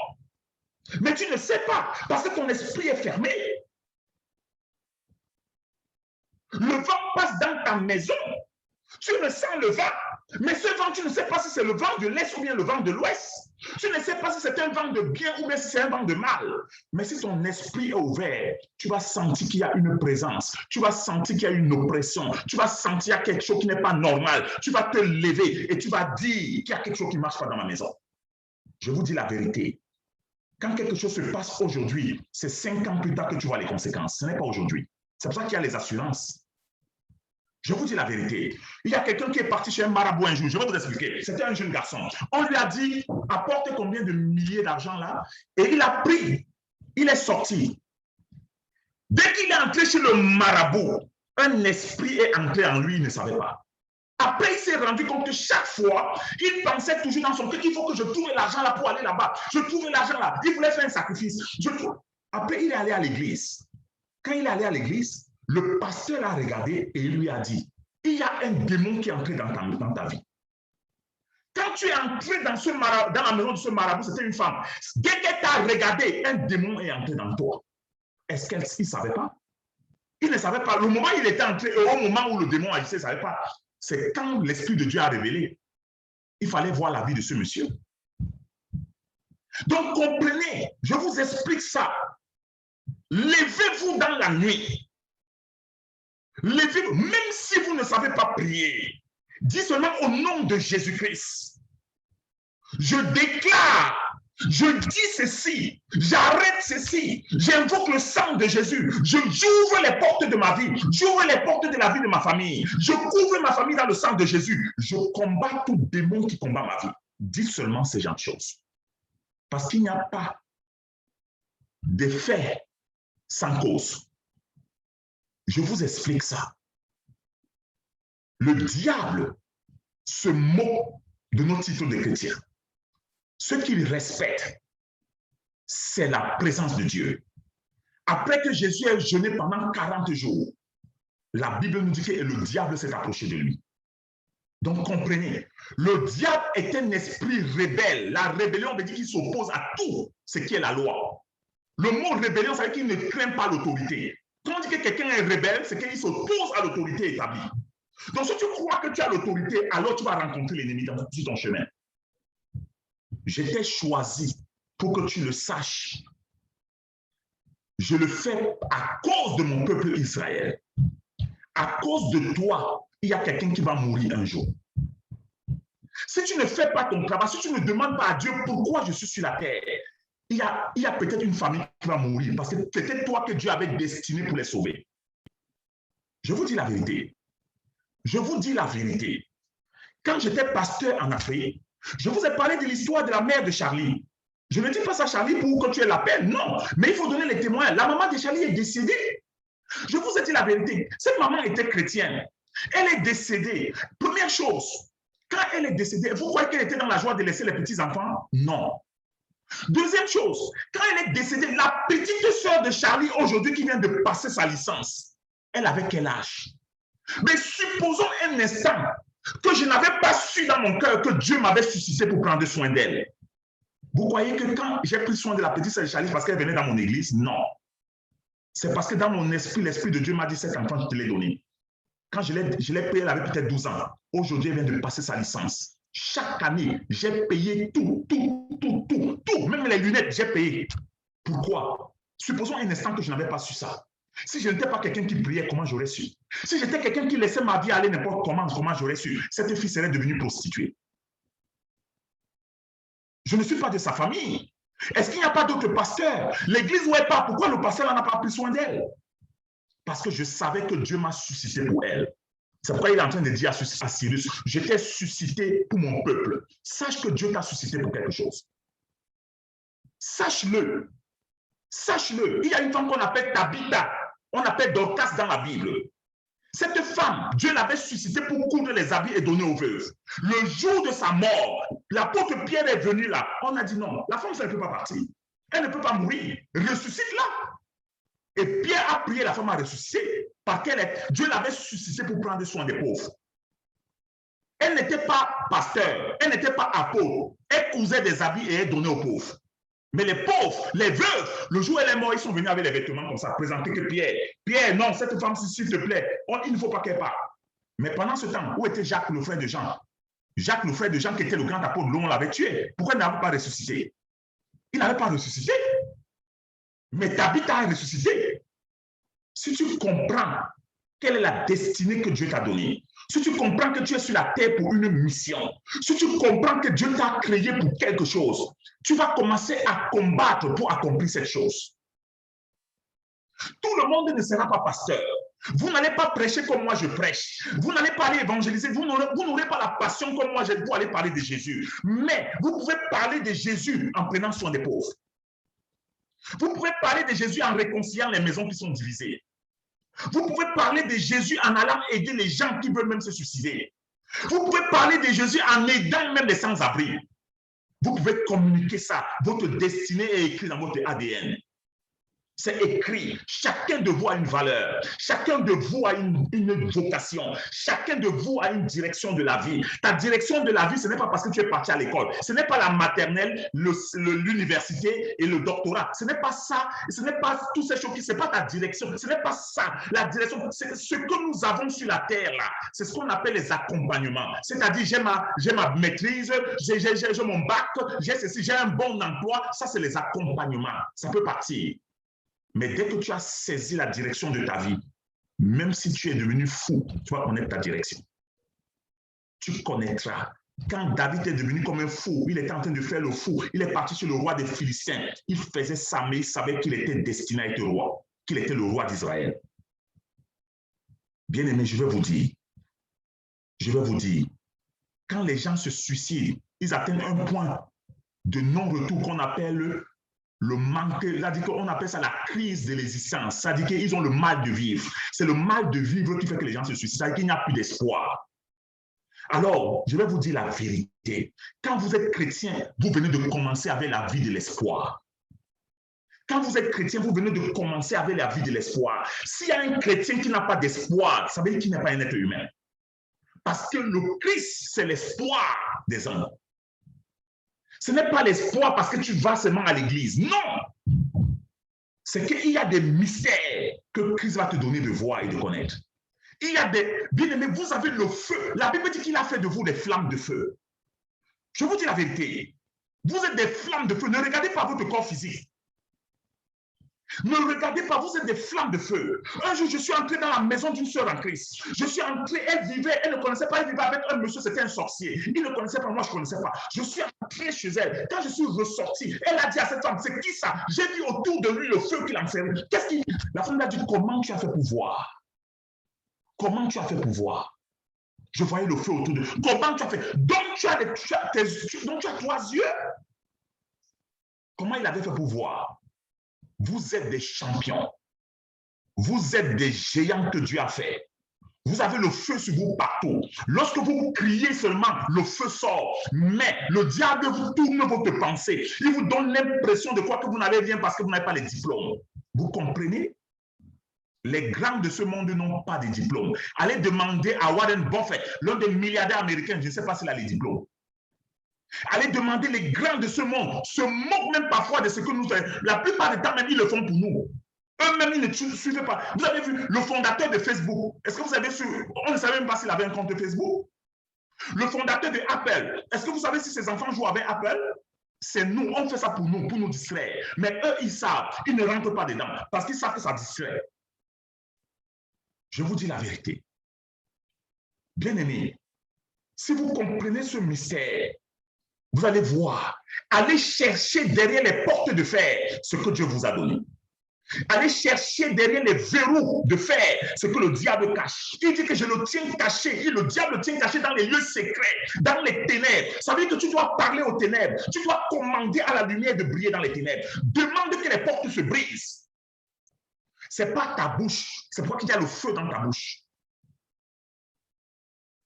Mais tu ne sais pas, parce que ton esprit est fermé. Le vent passe dans ta maison. Tu ressens le vent. Mais ce vent, tu ne sais pas si c'est le vent de l'Est ou bien le vent de l'Ouest. Tu ne sais pas si c'est un vent de bien ou bien si c'est un vent de mal. Mais si ton esprit est ouvert, tu vas sentir qu'il y a une présence. Tu vas sentir qu'il y a une oppression. Tu vas sentir quelque chose qui n'est pas normal. Tu vas te lever et tu vas dire qu'il y a quelque chose qui ne marche pas dans ma maison. Je vous dis la vérité. Quand quelque chose se passe aujourd'hui, c'est 5 ans plus tard que tu vois les conséquences. Ce n'est pas aujourd'hui. C'est pour ça qu'il y a les assurances. Je vous dis la vérité. Il y a quelqu'un qui est parti chez un marabout un jour. Je vais vous expliquer. C'était un jeune garçon. On lui a dit, apporte combien de milliers d'argent là? Et il a pris. Il est sorti. Dès qu'il est entré chez le marabout, un esprit est entré en lui, il ne savait pas. Après, il s'est rendu compte que chaque fois, il pensait toujours dans son cœur qu'il faut que je trouve l'argent là pour aller là-bas. Je trouve l'argent là. Il voulait faire un sacrifice. Après, il est allé à l'église. Quand il est allé à l'église, le pasteur l'a regardé et il lui a dit, il y a un démon qui est entré dans ta vie. Quand tu es entré dans la maison de ce marabout, c'était une femme. Dès qu'elle t'a regardé, un démon est entré dans toi. Est-ce qu'il ne savait pas? Il ne savait pas. Le moment où il était entré, au moment où le démon agissait, il ne savait pas. C'est quand l'Esprit de Dieu a révélé. Il fallait voir la vie de ce monsieur. Donc, comprenez, je vous explique ça. Levez-vous dans la nuit. Levez-vous, même si vous ne savez pas prier. Dis seulement au nom de Jésus-Christ. Je déclare, je dis ceci, j'arrête ceci, j'invoque le sang de Jésus, j'ouvre les portes de ma vie, j'ouvre les portes de la vie de ma famille, je couvre ma famille dans le sang de Jésus, je combats tout démon qui combat ma vie. Dis seulement ces genres de choses. Parce qu'il n'y a pas d'effet sans cause. Je vous explique ça. Le diable se moque de nos titres de chrétiens. Ce qu'il respecte, c'est la présence de Dieu. Après que Jésus ait jeûné pendant 40 jours, la Bible nous dit que le diable s'est approché de lui. Donc comprenez, le diable est un esprit rebelle. La rébellion veut dire qu'il s'oppose à tout ce qui est la loi. Le mot rébellion, ça veut dire qu'il ne craint pas l'autorité. Quand on dit que quelqu'un est rebelle, c'est qu'il s'oppose à l'autorité établie. Donc si tu crois que tu as l'autorité, alors tu vas rencontrer l'ennemi sur ton chemin. Je t'ai choisi pour que tu le saches. Je le fais à cause de mon peuple Israël. À cause de toi, il y a quelqu'un qui va mourir un jour. Si tu ne fais pas ton travail, si tu ne demandes pas à Dieu pourquoi je suis sur la terre, il y a peut-être une famille qui va mourir parce que c'était toi que Dieu avait destiné pour les sauver. Je vous dis la vérité. Je vous dis la vérité. Quand j'étais pasteur en Afrique, je vous ai parlé de l'histoire de la mère de Charlie. Je ne dis pas ça, Charlie, pour que tu aies la peine. Non, mais il faut donner les témoins. La maman de Charlie est décédée. Je vous ai dit la vérité. Cette maman était chrétienne. Elle est décédée. Première chose, quand elle est décédée, vous croyez qu'elle était dans la joie de laisser les petits-enfants? Non. Deuxième chose, quand elle est décédée, la petite sœur de Charlie, aujourd'hui, qui vient de passer sa licence, elle avait quel âge? Mais supposons un instant que je n'avais pas su dans mon cœur que Dieu m'avait suscité pour prendre soin d'elle. Vous croyez que quand j'ai pris soin de la petite sœur de Charlie parce qu'elle venait dans mon église? Non. C'est parce que dans mon esprit, l'Esprit de Dieu m'a dit, cet enfant, je te l'ai donné. Quand je l'ai payé, elle avait peut-être 12 ans. Aujourd'hui, elle vient de passer sa licence. Chaque année, j'ai payé tout. Même les lunettes, j'ai payé. Pourquoi? Supposons un instant que je n'avais pas su ça. Si je n'étais pas quelqu'un qui priait, comment j'aurais su? Si j'étais quelqu'un qui laissait ma vie aller n'importe comment j'aurais su? Cette fille serait devenue prostituée. Je ne suis pas de sa famille. Est-ce qu'il n'y a pas d'autres pasteurs? L'église où elle part, pourquoi le pasteur n'a pas pris soin d'elle? Parce que je savais que Dieu m'a suscité pour elle. C'est pourquoi il est en train de dire à Cyrus, je t'ai suscité pour mon peuple. Sache que Dieu t'a suscité pour quelque chose. Sache-le. Sache-le. Il y a une femme qu'on appelle Tabitha. On appelle Dorcas dans la Bible. Cette femme, Dieu l'avait suscitée pour coudre les habits et donner aux veuves. Le jour de sa mort, l'apôtre Pierre est venu là. On a dit non, la femme, ça ne peut pas partir. Elle ne peut pas mourir. Ressuscite-la. Et Pierre a prié la femme à ressusciter parce que Dieu l'avait suscitée pour prendre soin des pauvres. Elle n'était pas pasteur, elle n'était pas apôtre. Elle cousait des habits et elle donnait aux pauvres. Mais les pauvres, les veuves, le jour où elle est morte, ils sont venus avec les vêtements comme ça, présenter que Pierre. Pierre, non, cette femme, s'il te plaît, il ne faut pas qu'elle parte. Mais pendant ce temps, où était Jacques, le frère de Jean? Jacques, le frère de Jean, qui était le grand apôtre, l'on l'avait tué. Pourquoi il n'avait pas ressuscité? Il n'avait pas ressuscité. Mais Tabitha a ressuscité. Si tu comprends quelle est la destinée que Dieu t'a donnée, si tu comprends que tu es sur la terre pour une mission, si tu comprends que Dieu t'a créé pour quelque chose, tu vas commencer à combattre pour accomplir cette chose. Tout le monde ne sera pas pasteur. Vous n'allez pas prêcher comme moi je prêche. Vous n'allez pas aller évangéliser. Vous n'aurez pas la passion comme moi pour aller parler de Jésus. Mais vous pouvez parler de Jésus en prenant soin des pauvres. Vous pouvez parler de Jésus en réconciliant les maisons qui sont divisées. Vous pouvez parler de Jésus en allant aider les gens qui veulent même se suicider. Vous pouvez parler de Jésus en aidant même les sans-abri. Vous pouvez communiquer ça. Votre destinée est écrite dans votre ADN. C'est écrit. Chacun de vous a une valeur. Chacun de vous a une vocation. Chacun de vous a une direction de la vie. Ta direction de la vie, ce n'est pas parce que tu es parti à l'école. Ce n'est pas la maternelle, l'université et le doctorat. Ce n'est pas ça. Ce n'est pas toutes ces choses. Ce n'est pas ta direction. Ce n'est pas ça. La direction, c'est ce que nous avons sur la terre là. C'est ce qu'on appelle les accompagnements. C'est-à-dire, j'ai ma maîtrise, j'ai mon bac, j'ai ceci, j'ai un bon emploi. Ça, c'est les accompagnements. Ça peut partir. Mais dès que tu as saisi la direction de ta vie, même si tu es devenu fou, tu vas connaître ta direction. Tu connaîtras. Quand David est devenu comme un fou, il était en train de faire le fou. Il est parti sur le roi des Philistins. Il faisait ça, mais il savait qu'il était destiné à être roi, qu'il était le roi d'Israël. Bien aimé, je vais vous dire, quand les gens se suicident, ils atteignent un point de non-retour qu'on appelle le manque, on appelle ça la crise de l'existence. C'est-à-dire qu'ils ont le mal de vivre. C'est le mal de vivre qui fait que les gens se suicident. C'est-à-dire qu'il n'y a plus d'espoir. Alors, je vais vous dire la vérité. Quand vous êtes chrétien, vous venez de commencer avec la vie de l'espoir. Quand vous êtes chrétien, vous venez de commencer avec la vie de l'espoir. S'il y a un chrétien qui n'a pas d'espoir, ça veut dire qu'il n'est pas un être humain. Parce que le Christ, c'est l'espoir des hommes. Ce n'est pas l'espoir parce que tu vas seulement à l'église. Non! C'est qu'il y a des mystères que Christ va te donner de voir et de connaître. Il y a des... Bien-aimés, vous avez le feu. La Bible dit qu'il a fait de vous des flammes de feu. Je vous dis la vérité. Vous êtes des flammes de feu. Ne regardez pas votre corps physique. Ne regardez pas, vous êtes des flammes de feu. Un jour, je suis entré dans la maison d'une sœur en Christ. Je suis entré, elle vivait, elle ne connaissait pas, elle vivait avec un monsieur, c'était un sorcier. Il ne connaissait pas, moi je ne connaissais pas. Je suis entré chez elle. Quand je suis ressorti, elle a dit à cette femme, c'est qui ça? J'ai vu autour de lui le feu qu'il a enfermé. Qu'est-ce qu'il... La femme lui a dit, comment tu as fait pour voir? Comment tu as fait pour voir? Je voyais le feu autour de lui. Comment tu as fait? Donc tu as 3 yeux. Comment il avait fait pour voir? Vous êtes des champions. Vous êtes des géants que Dieu a fait. Vous avez le feu sur vous partout. Lorsque vous criez seulement, le feu sort. Mais le diable vous tourne votre pensée. Il vous donne l'impression de quoi que vous n'avez rien parce que vous n'avez pas les diplômes. Vous comprenez? Les grands de ce monde n'ont pas de diplômes. Allez demander à Warren Buffett, l'un des milliardaires américains, je ne sais pas s'il a les diplômes. Allez demander les grands de ce monde, se moquent même parfois de ce que nous faisons. La plupart du temps, même, ils le font pour nous. Eux-mêmes, ils ne suivent pas. Vous avez vu le fondateur de Facebook. Est-ce que vous avez su? On ne savait même pas s'il avait un compte de Facebook. Le fondateur de Apple. Est-ce que vous savez si ses enfants jouent avec Apple? C'est nous, on fait ça pour nous distraire. Mais eux, ils savent, ils ne rentrent pas dedans parce qu'ils savent que ça distrait. Je vous dis la vérité. Bien-aimés, si vous comprenez ce mystère, vous allez voir, allez chercher derrière les portes de fer ce que Dieu vous a donné. Allez chercher derrière les verrous de fer ce que le diable cache. Il dit que je le tiens caché. Le diable le tient caché dans les lieux secrets, dans les ténèbres. Ça veut dire que tu dois parler aux ténèbres. Tu dois commander à la lumière de briller dans les ténèbres. Demande que les portes se brisent. Ce n'est pas ta bouche. C'est pourquoi il y a le feu dans ta bouche.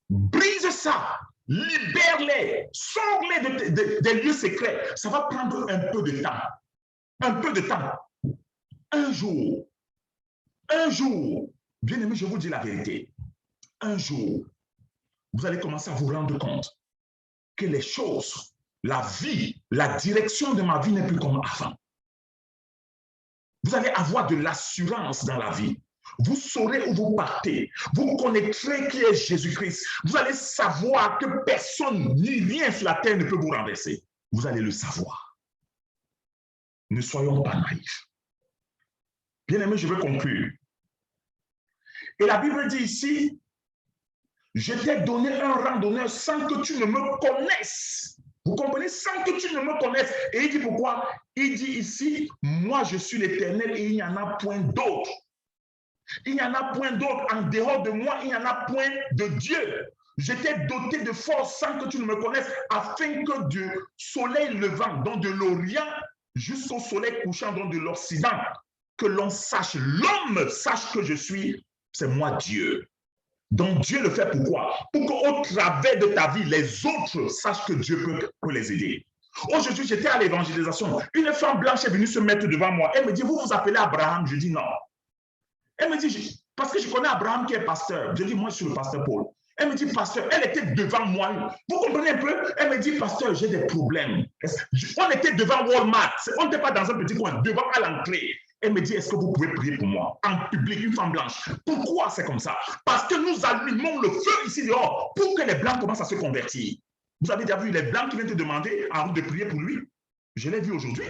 Brise ça. Libère-les, sors-les des lieux secrets. Ça va prendre un peu de temps. Un peu de temps. Un jour, bien aimé, je vous dis la vérité. Un jour, vous allez commencer à vous rendre compte que les choses, la vie, la direction de ma vie n'est plus comme avant. Vous allez avoir de l'assurance dans la vie. Vous saurez où vous partez. Vous connaîtrez qui est Jésus-Christ. Vous allez savoir que personne ni rien sur la terre ne peut vous renverser. Vous allez le savoir. Ne soyons pas naïfs. Bien aimé, je veux conclure. Et la Bible dit ici, je t'ai donné un rang d'honneur sans que tu ne me connaisses. Vous comprenez? Sans que tu ne me connaisses. Et il dit pourquoi? Il dit ici, moi je suis l'Éternel et il n'y en a point d'autre. Il n'y en a point d'autre. En dehors de moi, il n'y en a point de Dieu. Je t'ai doté de force sans que tu ne me connaisses, afin que du soleil levant, donc de l'Orient, jusqu'au soleil couchant, donc de l'Occident, que l'on sache, l'homme sache que je suis, c'est moi Dieu. Donc Dieu le fait pourquoi? Pour qu'au travers de ta vie, les autres sachent que Dieu peut les aider. Aujourd'hui, j'étais à l'évangélisation. Une femme blanche est venue se mettre devant moi. Elle me dit, vous vous appelez Abraham? Je dis non. Elle me dit, parce que je connais Abraham qui est pasteur. Je dis, moi, je suis le pasteur Paul. Elle me dit, pasteur, elle était devant moi. Vous comprenez un peu? Elle me dit, pasteur, j'ai des problèmes. On était devant Walmart. On n'était pas dans un petit coin, devant à l'entrée. Elle me dit, est-ce que vous pouvez prier pour moi? En public, une femme blanche. Pourquoi c'est comme ça? Parce que nous allumons le feu ici dehors pour que les blancs commencent à se convertir. Vous avez déjà vu les blancs qui viennent te demander en route de prier pour lui? Je l'ai vu aujourd'hui.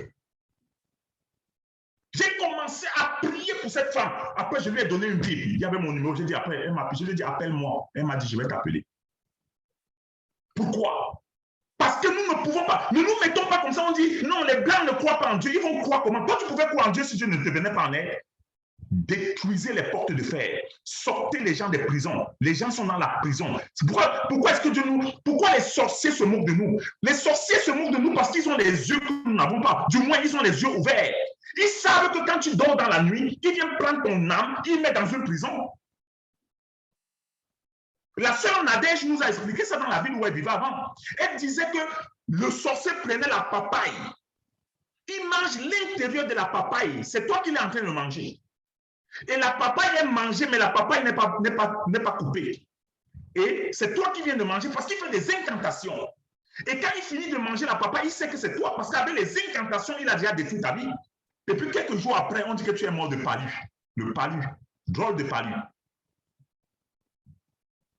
J'ai commencé à prier pour cette femme. Après, je lui ai donné une Bible. Il y avait mon numéro. J'ai dit, après, je lui ai dit, appelle-moi. Elle m'a dit, je vais t'appeler. Pourquoi? Parce que nous ne pouvons pas. Ne nous mettons pas comme ça. On dit, non, les blancs ne croient pas en Dieu. Ils vont croire comment? Toi, tu pouvais croire en Dieu si Dieu ne te venait pas en aide. Détruisez les portes de fer. Sortez les gens des prisons. Les gens sont dans la prison. Pourquoi est-ce que Dieu nous... Pourquoi les sorciers se moquent de nous? Les sorciers se moquent de nous parce qu'ils ont les yeux que nous n'avons pas. Du moins, ils ont les yeux ouverts. Ils savent que quand tu dors dans la nuit, ils viennent prendre ton âme, ils mettent dans une prison. La sœur Nadège nous a expliqué ça dans la ville où elle vivait avant. Elle disait que le sorcier prenait la papaye. Il mange l'intérieur de la papaye. C'est toi qui l'es en train de manger. Et la papaye est mangée, mais la papaye n'est pas coupée. Et c'est toi qui viens de manger parce qu'il fait des incantations. Et quand il finit de manger la papaye, il sait que c'est toi parce qu'avec les incantations, il a déjà détruit ta vie. Et puis quelques jours après, on dit que tu es mort de palu. Le palu, drôle de palu.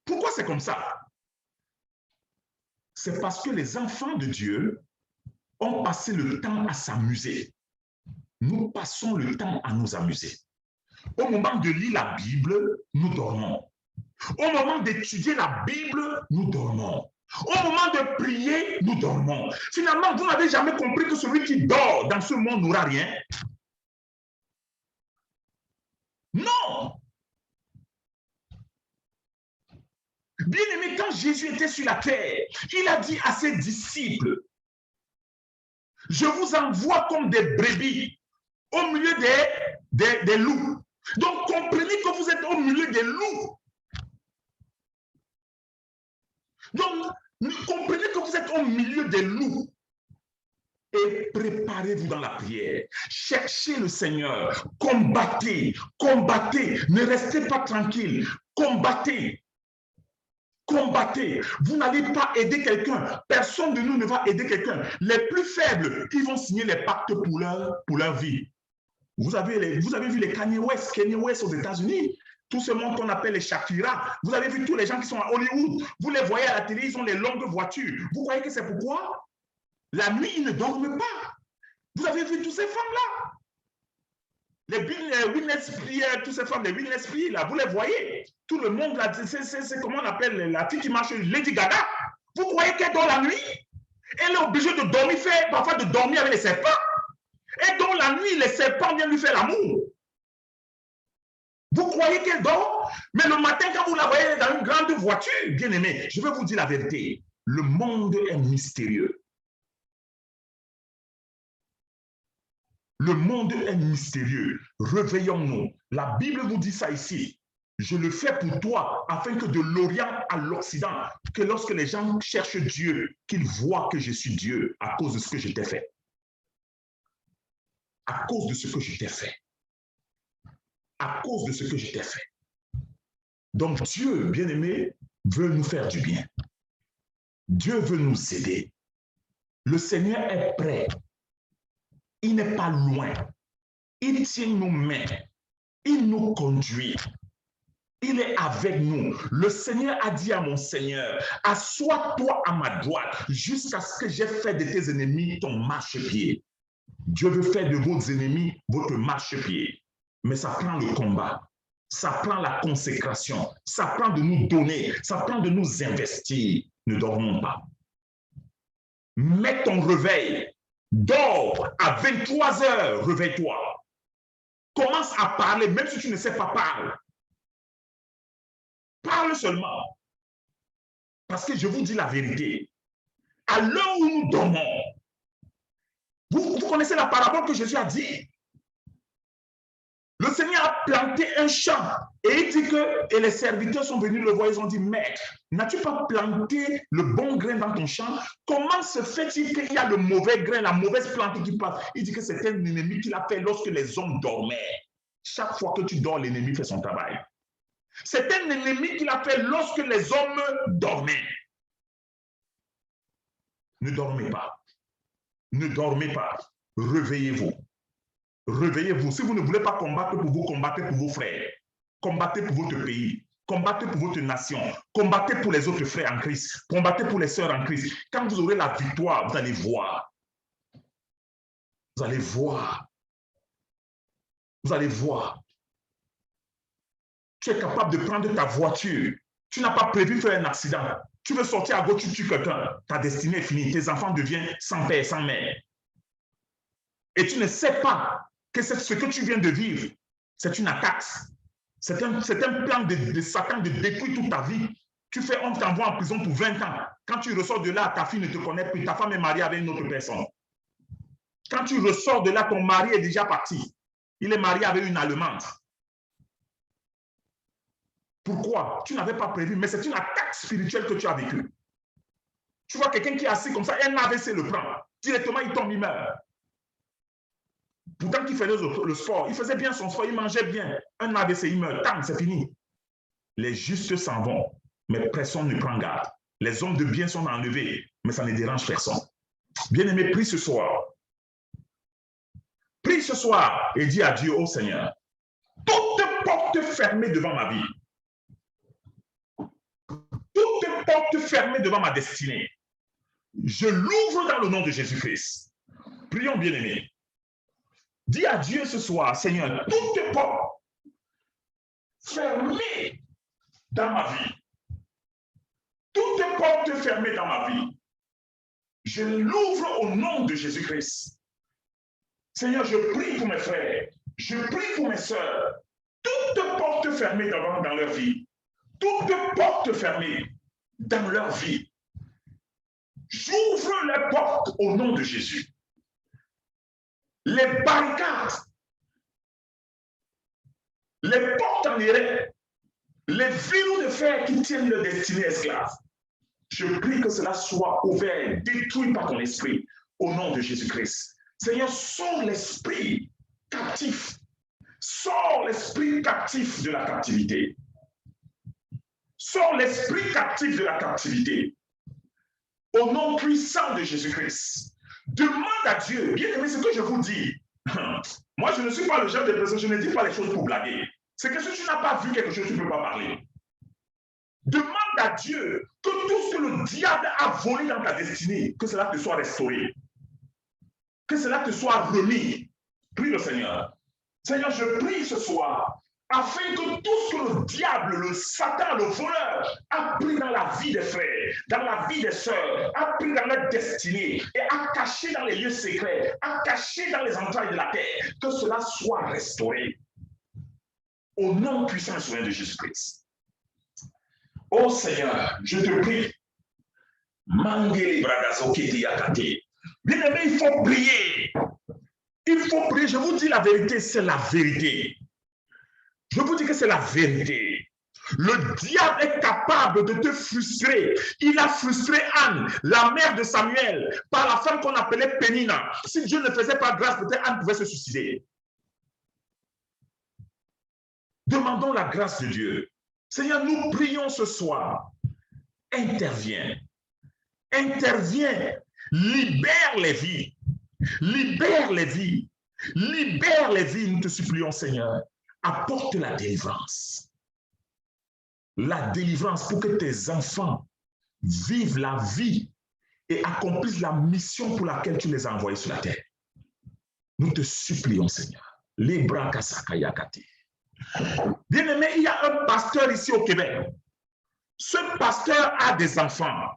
Pourquoi c'est comme ça? C'est parce que les enfants de Dieu ont passé le temps à s'amuser. Nous passons le temps à nous amuser. Au moment de lire la Bible, nous dormons. Au moment d'étudier la Bible, nous dormons. Au moment de prier, nous dormons. Finalement, vous n'avez jamais compris que celui qui dort dans ce monde n'aura rien. Non! Bien aimé, quand Jésus était sur la terre, il a dit à ses disciples, je vous envoie comme des brebis au milieu des loups. Donc, comprenez que vous êtes au milieu des loups. Donc, comprenez que vous êtes au milieu des loups. Et préparez-vous dans la prière. Cherchez le Seigneur. Combattez. Combattez. Ne restez pas tranquille. Combattez. Combattez. Vous n'allez pas aider quelqu'un. Personne de nous ne va aider quelqu'un. Les plus faibles, ils vont signer les pactes pour leur vie. Vous avez vu les Kanye West aux États-Unis. Tout ce monde qu'on appelle les Shakira. Vous avez vu tous les gens qui sont à Hollywood. Vous les voyez à la télé, ils ont les longues voitures. Vous croyez que c'est pourquoi? La nuit, ils ne dorment pas. Vous avez vu toutes ces femmes-là? Les Whitney Spears, toutes ces femmes, les Whitney Spears, là, vous les voyez? Tout le monde, là, c'est comment on appelle la fille qui marche, Lady Gaga. Vous croyez qu'elle dort la nuit? Elle est obligée de dormir, parfois de dormir avec les serpents. Et donc la nuit, les serpents viennent lui faire l'amour. Vous croyez qu'elle dort? Mais le matin, quand vous la voyez dans une grande voiture, bien aimé, je vais vous dire la vérité. Le monde est mystérieux. Le monde est mystérieux. Réveillons-nous. La Bible vous dit ça ici. Je le fais pour toi, afin que de l'Orient à l'Occident, que lorsque les gens cherchent Dieu, qu'ils voient que je suis Dieu à cause de ce que je t'ai fait. À cause de ce que je t'ai fait. À cause de ce que je t'ai fait. Donc Dieu, bien-aimé, veut nous faire du bien. Dieu veut nous aider. Le Seigneur est prêt. Il n'est pas loin. Il tient nos mains. Il nous conduit. Il est avec nous. Le Seigneur a dit à mon Seigneur, assois-toi à ma droite jusqu'à ce que j'ai fait de tes ennemis ton marchepied. Dieu veut faire de vos ennemis votre marchepied. Mais ça prend le combat. Ça prend la consécration. Ça prend de nous donner. Ça prend de nous investir. Ne dormons pas. Mets ton réveil. Dors à 23 heures. Réveille-toi. Commence à parler, même si tu ne sais pas parler. Parle seulement. Parce que je vous dis la vérité. À l'heure où nous dormons, vous connaissez la parabole que Jésus a dit? Le Seigneur a planté un champ et il dit que, et les serviteurs sont venus le voir, ils ont dit, maître, n'as-tu pas planté le bon grain dans ton champ? Comment se fait-il qu'il y a le mauvais grain, la mauvaise plante qui passe? Il dit que c'est un ennemi qu'il a fait lorsque les hommes dormaient. Chaque fois que tu dors, l'ennemi fait son travail. C'est un ennemi qu'il a fait lorsque les hommes dormaient. Ne dormez pas. Ne dormez pas. Réveillez-vous. Réveillez-vous. Si vous ne voulez pas combattre pour vous, combattez pour vos frères. Combattez pour votre pays. Combattez pour votre nation. Combattez pour les autres frères en Christ. Combattez pour les sœurs en Christ. Quand vous aurez la victoire, vous allez voir. Vous allez voir. Vous allez voir. Tu es capable de prendre ta voiture. Tu n'as pas prévu faire un accident. Tu veux sortir à gauche, tu tues quelqu'un. Ta destinée est finie. Tes enfants deviennent sans père, sans mère. Et tu ne sais pas que ce que tu viens de vivre, c'est une attaque. C'est un plan de Satan de détruire toute ta vie. On t'envoie en prison pour 20 ans. Quand tu ressors de là, ta fille ne te connaît plus. Ta femme est mariée avec une autre personne. Quand tu ressors de là, ton mari est déjà parti. Il est marié avec une Allemande. Pourquoi? Tu n'avais pas prévu, mais c'est une attaque spirituelle que tu as vécue. Tu vois quelqu'un qui est assis comme ça, un AVC le prend. Directement, il tombe, il meurt. Pourtant, qu'il faisait le sport, il faisait bien son sport, il mangeait bien. Un AVC, il meurt. Tam, c'est fini. Les justes s'en vont, mais personne ne prend garde. Les hommes de bien sont enlevés, mais ça ne dérange personne. Bien-aimé, prie ce soir. Prie ce soir et dis à Dieu, ô Seigneur, toute porte fermée devant ma vie, toute porte fermée devant ma destinée, je l'ouvre dans le nom de Jésus-Christ. Prions, bien-aimés. Dis à Dieu ce soir, Seigneur, toute porte fermée dans ma vie, toute porte fermée dans ma vie, je l'ouvre au nom de Jésus-Christ. Seigneur, je prie pour mes frères, je prie pour mes sœurs, toute porte fermée dans leur vie, toute porte fermée dans leur vie, j'ouvre les portes au nom de Jésus. Les barricades, les portes en arrêt, les verrous de fer qui tiennent le destiné esclave, je prie que cela soit ouvert, détruit par ton esprit, au nom de Jésus-Christ. Seigneur, sors l'esprit captif, sors l'esprit captif de la captivité. Sors l'esprit captif de la captivité. Au nom puissant de Jésus-Christ. Demande à Dieu, bien aimé, ce que je vous dis. Moi, je ne suis pas le genre de personne, je ne dis pas les choses pour blaguer. C'est que si tu n'as pas vu quelque chose, tu ne peux pas parler. Demande à Dieu que tout ce que le diable a volé dans ta destinée, que cela te soit restauré. Que cela te soit remis. Prie le Seigneur. Seigneur, je prie ce soir afin que tout ce que le diable, le Satan, le voleur a pris dans la vie des frères, dans la vie des sœurs, a pris dans leur destinée et a caché dans les lieux secrets, a caché dans les entrailles de la terre, que cela soit restauré. Au nom puissant et souverain de Jésus-Christ. Oh Seigneur, je te prie. Bien-aimé, il faut prier. Il faut prier. Je vous dis la vérité, c'est la vérité. Je vous dis que c'est la vérité. Le diable est capable de te frustrer. Il a frustré Anne, la mère de Samuel, par la femme qu'on appelait Pénina. Si Dieu ne faisait pas grâce, peut-être Anne pouvait se suicider. Demandons la grâce de Dieu. Seigneur, nous prions ce soir. Interviens. Interviens. Libère les vies. Libère les vies. Libère les vies, nous te supplions, Seigneur. Apporte la délivrance. La délivrance pour que tes enfants vivent la vie et accomplissent la mission pour laquelle tu les as envoyés sur la terre. Nous te supplions, Seigneur. Les bras kasakayakati. Bien-aimé, il y a un pasteur ici au Québec. Ce pasteur a des enfants.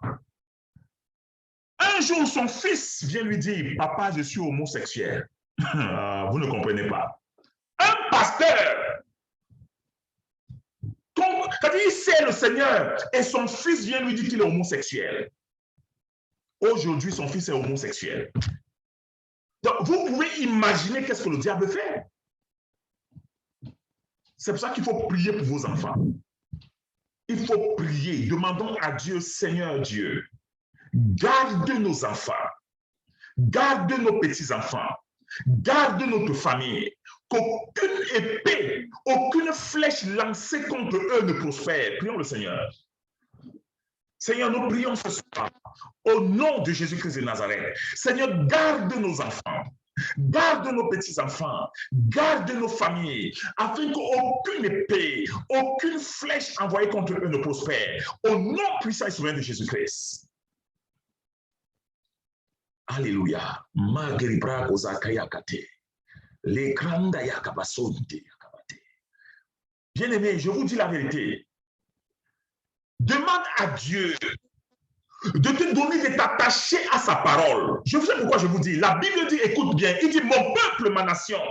Un jour, son fils vient lui dire, papa, je suis homosexuel. Vous ne comprenez pas. Un pasteur, quand il sait le Seigneur et son fils vient lui dire qu'il est homosexuel. Aujourd'hui, son fils est homosexuel. Donc, vous pouvez imaginer qu'est-ce que le diable fait. C'est pour ça qu'il faut prier pour vos enfants. Il faut prier. Demandons à Dieu, Seigneur Dieu, garde nos enfants, garde nos petits-enfants, garde notre famille, qu'aucune épée, aucune flèche lancée contre eux ne prospère. Prions le Seigneur. Seigneur, nous prions ce soir au nom de Jésus-Christ de Nazareth. Seigneur, garde nos enfants, garde nos petits-enfants, garde nos familles, afin qu'aucune épée, aucune flèche envoyée contre eux ne prospère. Au nom puissant et souverain de Jésus-Christ. Alléluia. Bien-aimé, je vous dis la vérité. Demande à Dieu de te donner de t'attacher à sa parole. Je sais pourquoi je vous dis. La Bible dit, écoute bien, il dit, mon peuple, ma nation.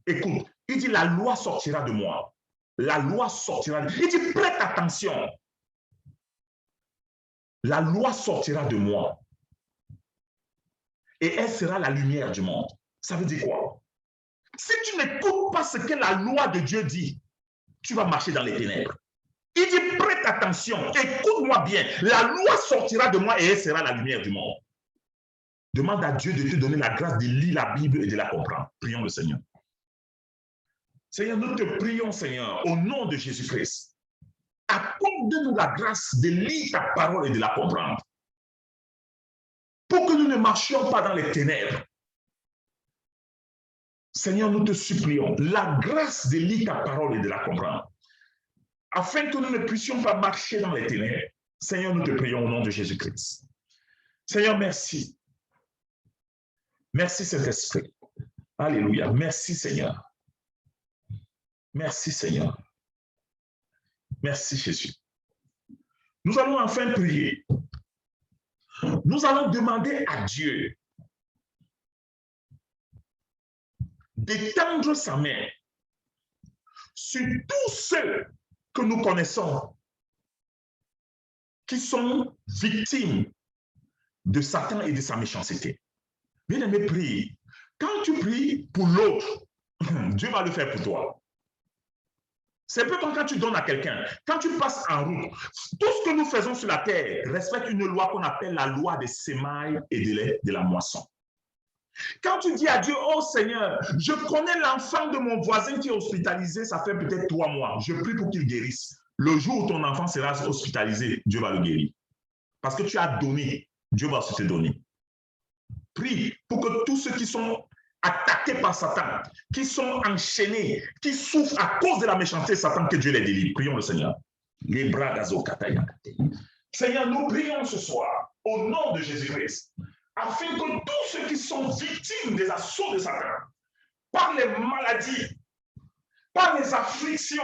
Écoute, il dit, la loi sortira de moi. La loi sortira de moi. Il dit, prête attention. La loi sortira de moi. Et elle sera la lumière du monde. Ça veut dire quoi? Si tu n'écoutes pas ce que la loi de Dieu dit, tu vas marcher dans les ténèbres. Il dit, prête attention, écoute-moi bien, la loi sortira de moi et elle sera la lumière du monde. Demande à Dieu de te donner la grâce de lire la Bible et de la comprendre. Prions le Seigneur. Seigneur, nous te prions, Seigneur, au nom de Jésus-Christ. Accorde-nous la grâce de lire ta parole et de la comprendre. Pour que nous ne marchions pas dans les ténèbres. Seigneur, nous te supplions la grâce de lire ta parole et de la comprendre. Afin que nous ne puissions pas marcher dans les ténèbres. Seigneur, nous te prions au nom de Jésus-Christ. Seigneur, merci. Merci, Saint-Esprit. Alléluia. Merci, Seigneur. Merci, Seigneur. Merci, Jésus. Nous allons enfin prier. Nous allons demander à Dieu d'étendre sa main sur tous ceux que nous connaissons qui sont victimes de Satan et de sa méchanceté. Bien-aimé, prie. Quand tu pries pour l'autre, Dieu va le faire pour toi. C'est un peu comme quand tu donnes à quelqu'un. Quand tu passes en route, tout ce que nous faisons sur la terre respecte une loi qu'on appelle la loi des semailles et de la moisson. Quand tu dis à Dieu, oh Seigneur, je connais l'enfant de mon voisin qui est hospitalisé, ça fait peut-être 3 mois. Je prie pour qu'il guérisse. Le jour où ton enfant sera hospitalisé, Dieu va le guérir. Parce que tu as donné, Dieu va aussi te donner. Prie pour que tous ceux qui sont attaqués par Satan, qui sont enchaînés, qui souffrent à cause de la méchanceté de Satan, que Dieu les délivre. Prions le Seigneur. Les bras Seigneur, nous prions ce soir au nom de Jésus-Christ, afin que tous ceux qui sont victimes des assauts de Satan, par les maladies, par les afflictions,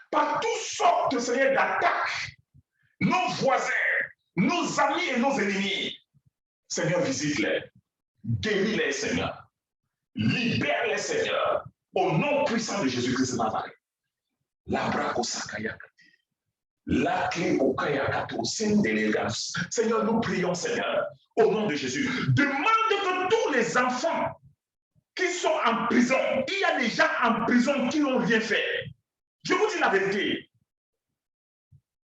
par toutes sortes, Seigneur, d'attaques, nos voisins, nos amis et nos ennemis, Seigneur, visite-les, guéris-les, Seigneur, libère-les, Seigneur, au nom puissant de Jésus-Christ de Nazareth. Seigneur, nous prions, Seigneur, au nom de Jésus. Demande que tous les enfants qui sont en prison, il y a des gens en prison qui n'ont rien fait. Je vous dis la vérité.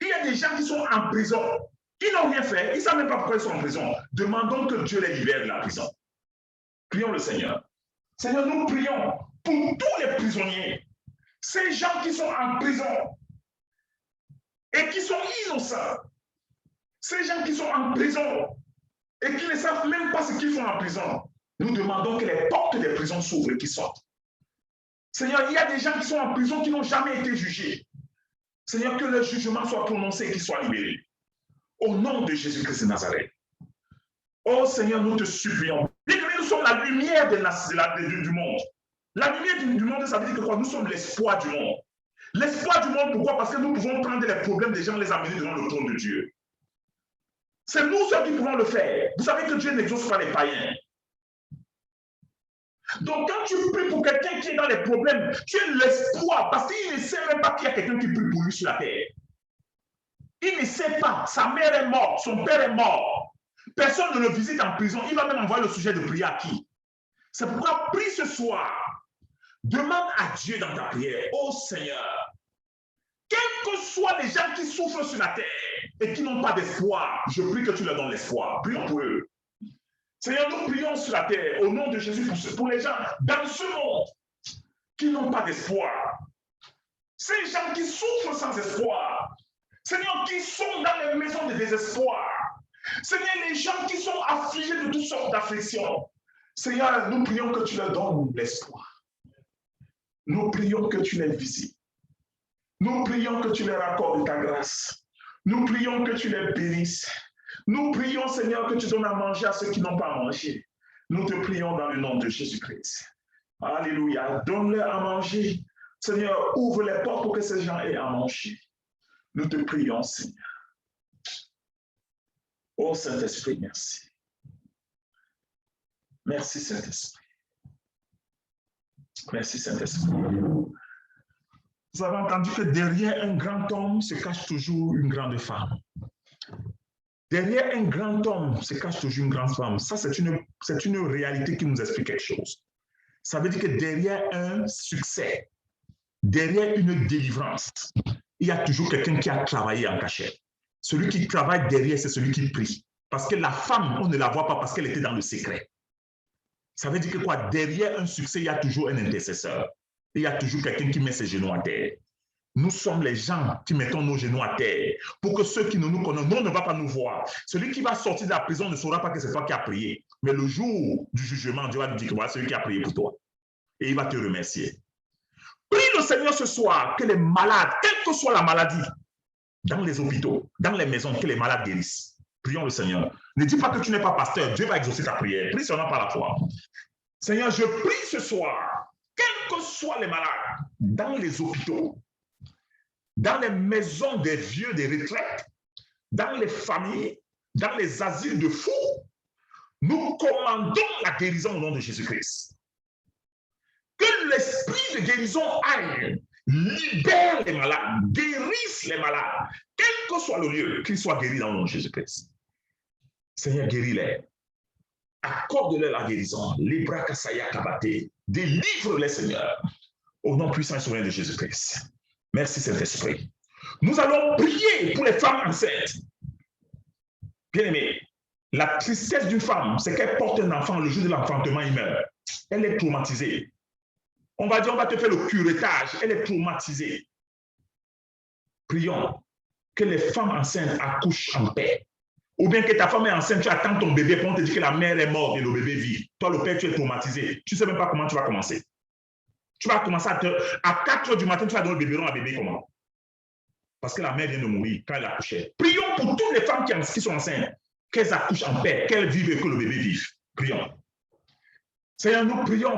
Il y a des gens qui sont en prison, qui n'ont rien fait. Ils ne savent même pas pourquoi ils sont en prison. Demandons que Dieu les libère de la prison. Prions le Seigneur. Seigneur, nous prions pour tous les prisonniers. Ces gens qui sont en prison et qui sont innocents. Ces gens qui sont en prison et qui ne savent même pas ce qu'ils font en prison. Nous demandons que les portes des prisons s'ouvrent et qu'ils sortent. Seigneur, il y a des gens qui sont en prison qui n'ont jamais été jugés. Seigneur, que le jugement soit prononcé et qu'ils soient libérés. Au nom de Jésus-Christ de Nazareth. Oh Seigneur, nous te supplions. Nous sommes la lumière du monde. La lumière du monde, ça veut dire que quoi? Nous sommes l'espoir du monde. L'espoir du monde, pourquoi? Parce que nous pouvons prendre les problèmes des gens et les amener devant le trône de Dieu. C'est nous ceux qui pouvons le faire. Vous savez que Dieu n'exauce pas les païens. Donc quand tu pries pour quelqu'un qui est dans les problèmes, tu es l'espoir, parce qu'il ne sait même pas qu'il y a quelqu'un qui prie pour lui sur la terre. Il ne sait pas, sa mère est morte, son père est mort. Personne ne le visite en prison, il va même envoyer le sujet de prière à qui? C'est pourquoi prie ce soir Demande à Dieu dans ta prière, oh Seigneur, quels que soient les gens qui souffrent sur la terre et qui n'ont pas d'espoir, je prie que tu leur donnes l'espoir. Prions pour eux. Seigneur, nous prions sur la terre au nom de Jésus pour les gens dans ce monde qui n'ont pas d'espoir. Ces gens qui souffrent sans espoir. Seigneur, qui sont dans les maisons de désespoir. Seigneur, les gens qui sont affligés de toutes sortes d'afflictions. Seigneur, nous prions que tu leur donnes l'espoir. Nous prions que tu les visites. Nous prions que tu leur accordes ta grâce. Nous prions que tu les bénisses. Nous prions, Seigneur, que tu donnes à manger à ceux qui n'ont pas à manger. Nous te prions dans le nom de Jésus-Christ. Alléluia. Donne-leur à manger. Seigneur, ouvre les portes pour que ces gens aient à manger. Nous te prions, Seigneur. Oh Saint-Esprit, merci. Merci, Saint-Esprit. Merci, Saint-Esprit. Vous avez entendu que derrière un grand homme se cache toujours une grande femme. Derrière un grand homme se cache toujours une grande femme. Ça, c'est une réalité qui nous explique quelque chose. Ça veut dire que derrière un succès, derrière une délivrance, il y a toujours quelqu'un qui a travaillé en cachette. Celui qui travaille derrière, c'est celui qui prie. Parce que la femme, on ne la voit pas parce qu'elle était dans le secret. Ça veut dire que quoi? Derrière un succès, il y a toujours un intercesseur. Il y a toujours quelqu'un qui met ses genoux à terre. Nous sommes les gens qui mettons nos genoux à terre pour que ceux qui ne nous connaissent, nous ne va pas nous voir. Celui qui va sortir de la prison ne saura pas que c'est toi qui as prié. Mais le jour du jugement, Dieu va lui dire que voilà celui qui a prié pour toi. Et il va te remercier. Prie le Seigneur ce soir que les malades, quelle que soit la maladie, dans les hôpitaux, dans les maisons, que les malades guérissent. Prions le Seigneur. Ne dis pas que tu n'es pas pasteur. Dieu va exaucer ta prière. Prie seulement par la foi. Seigneur, je prie ce soir, quels que soient les malades, dans les hôpitaux, dans les maisons des vieux, des retraites, dans les familles, dans les asiles de fous, nous commandons la guérison au nom de Jésus-Christ. Que l'esprit de guérison aille, libère les malades, guérisse les malades, quel que soit le lieu, qu'ils soient guéris dans le nom de Jésus-Christ. Seigneur, guéris-les. Accorde-leur la guérison. Libra Kasaya Kabate. Délivre-les, Seigneur, au nom puissant et souverain de Jésus-Christ. Merci, Saint-Esprit. Nous allons prier pour les femmes enceintes. Bien-aimés, la tristesse d'une femme, c'est qu'elle porte un enfant, le jour de l'enfantement, il meurt. Elle est traumatisée. On va dire, on va te faire le curettage. Elle est traumatisée. Prions que les femmes enceintes accouchent en paix. Ou bien que ta femme est enceinte, tu attends ton bébé, pour on te dit que la mère est morte et le bébé vit. Toi, le père, tu es traumatisé. Tu ne sais même pas comment tu vas commencer. Tu vas commencer à 4 heures du matin, tu vas donner le biberon à bébé comment? Parce que la mère vient de mourir quand elle accouchait. Prions pour toutes les femmes qui sont enceintes, qu'elles accouchent en paix, qu'elles vivent et que le bébé vive. Prions. Seigneur, nous prions.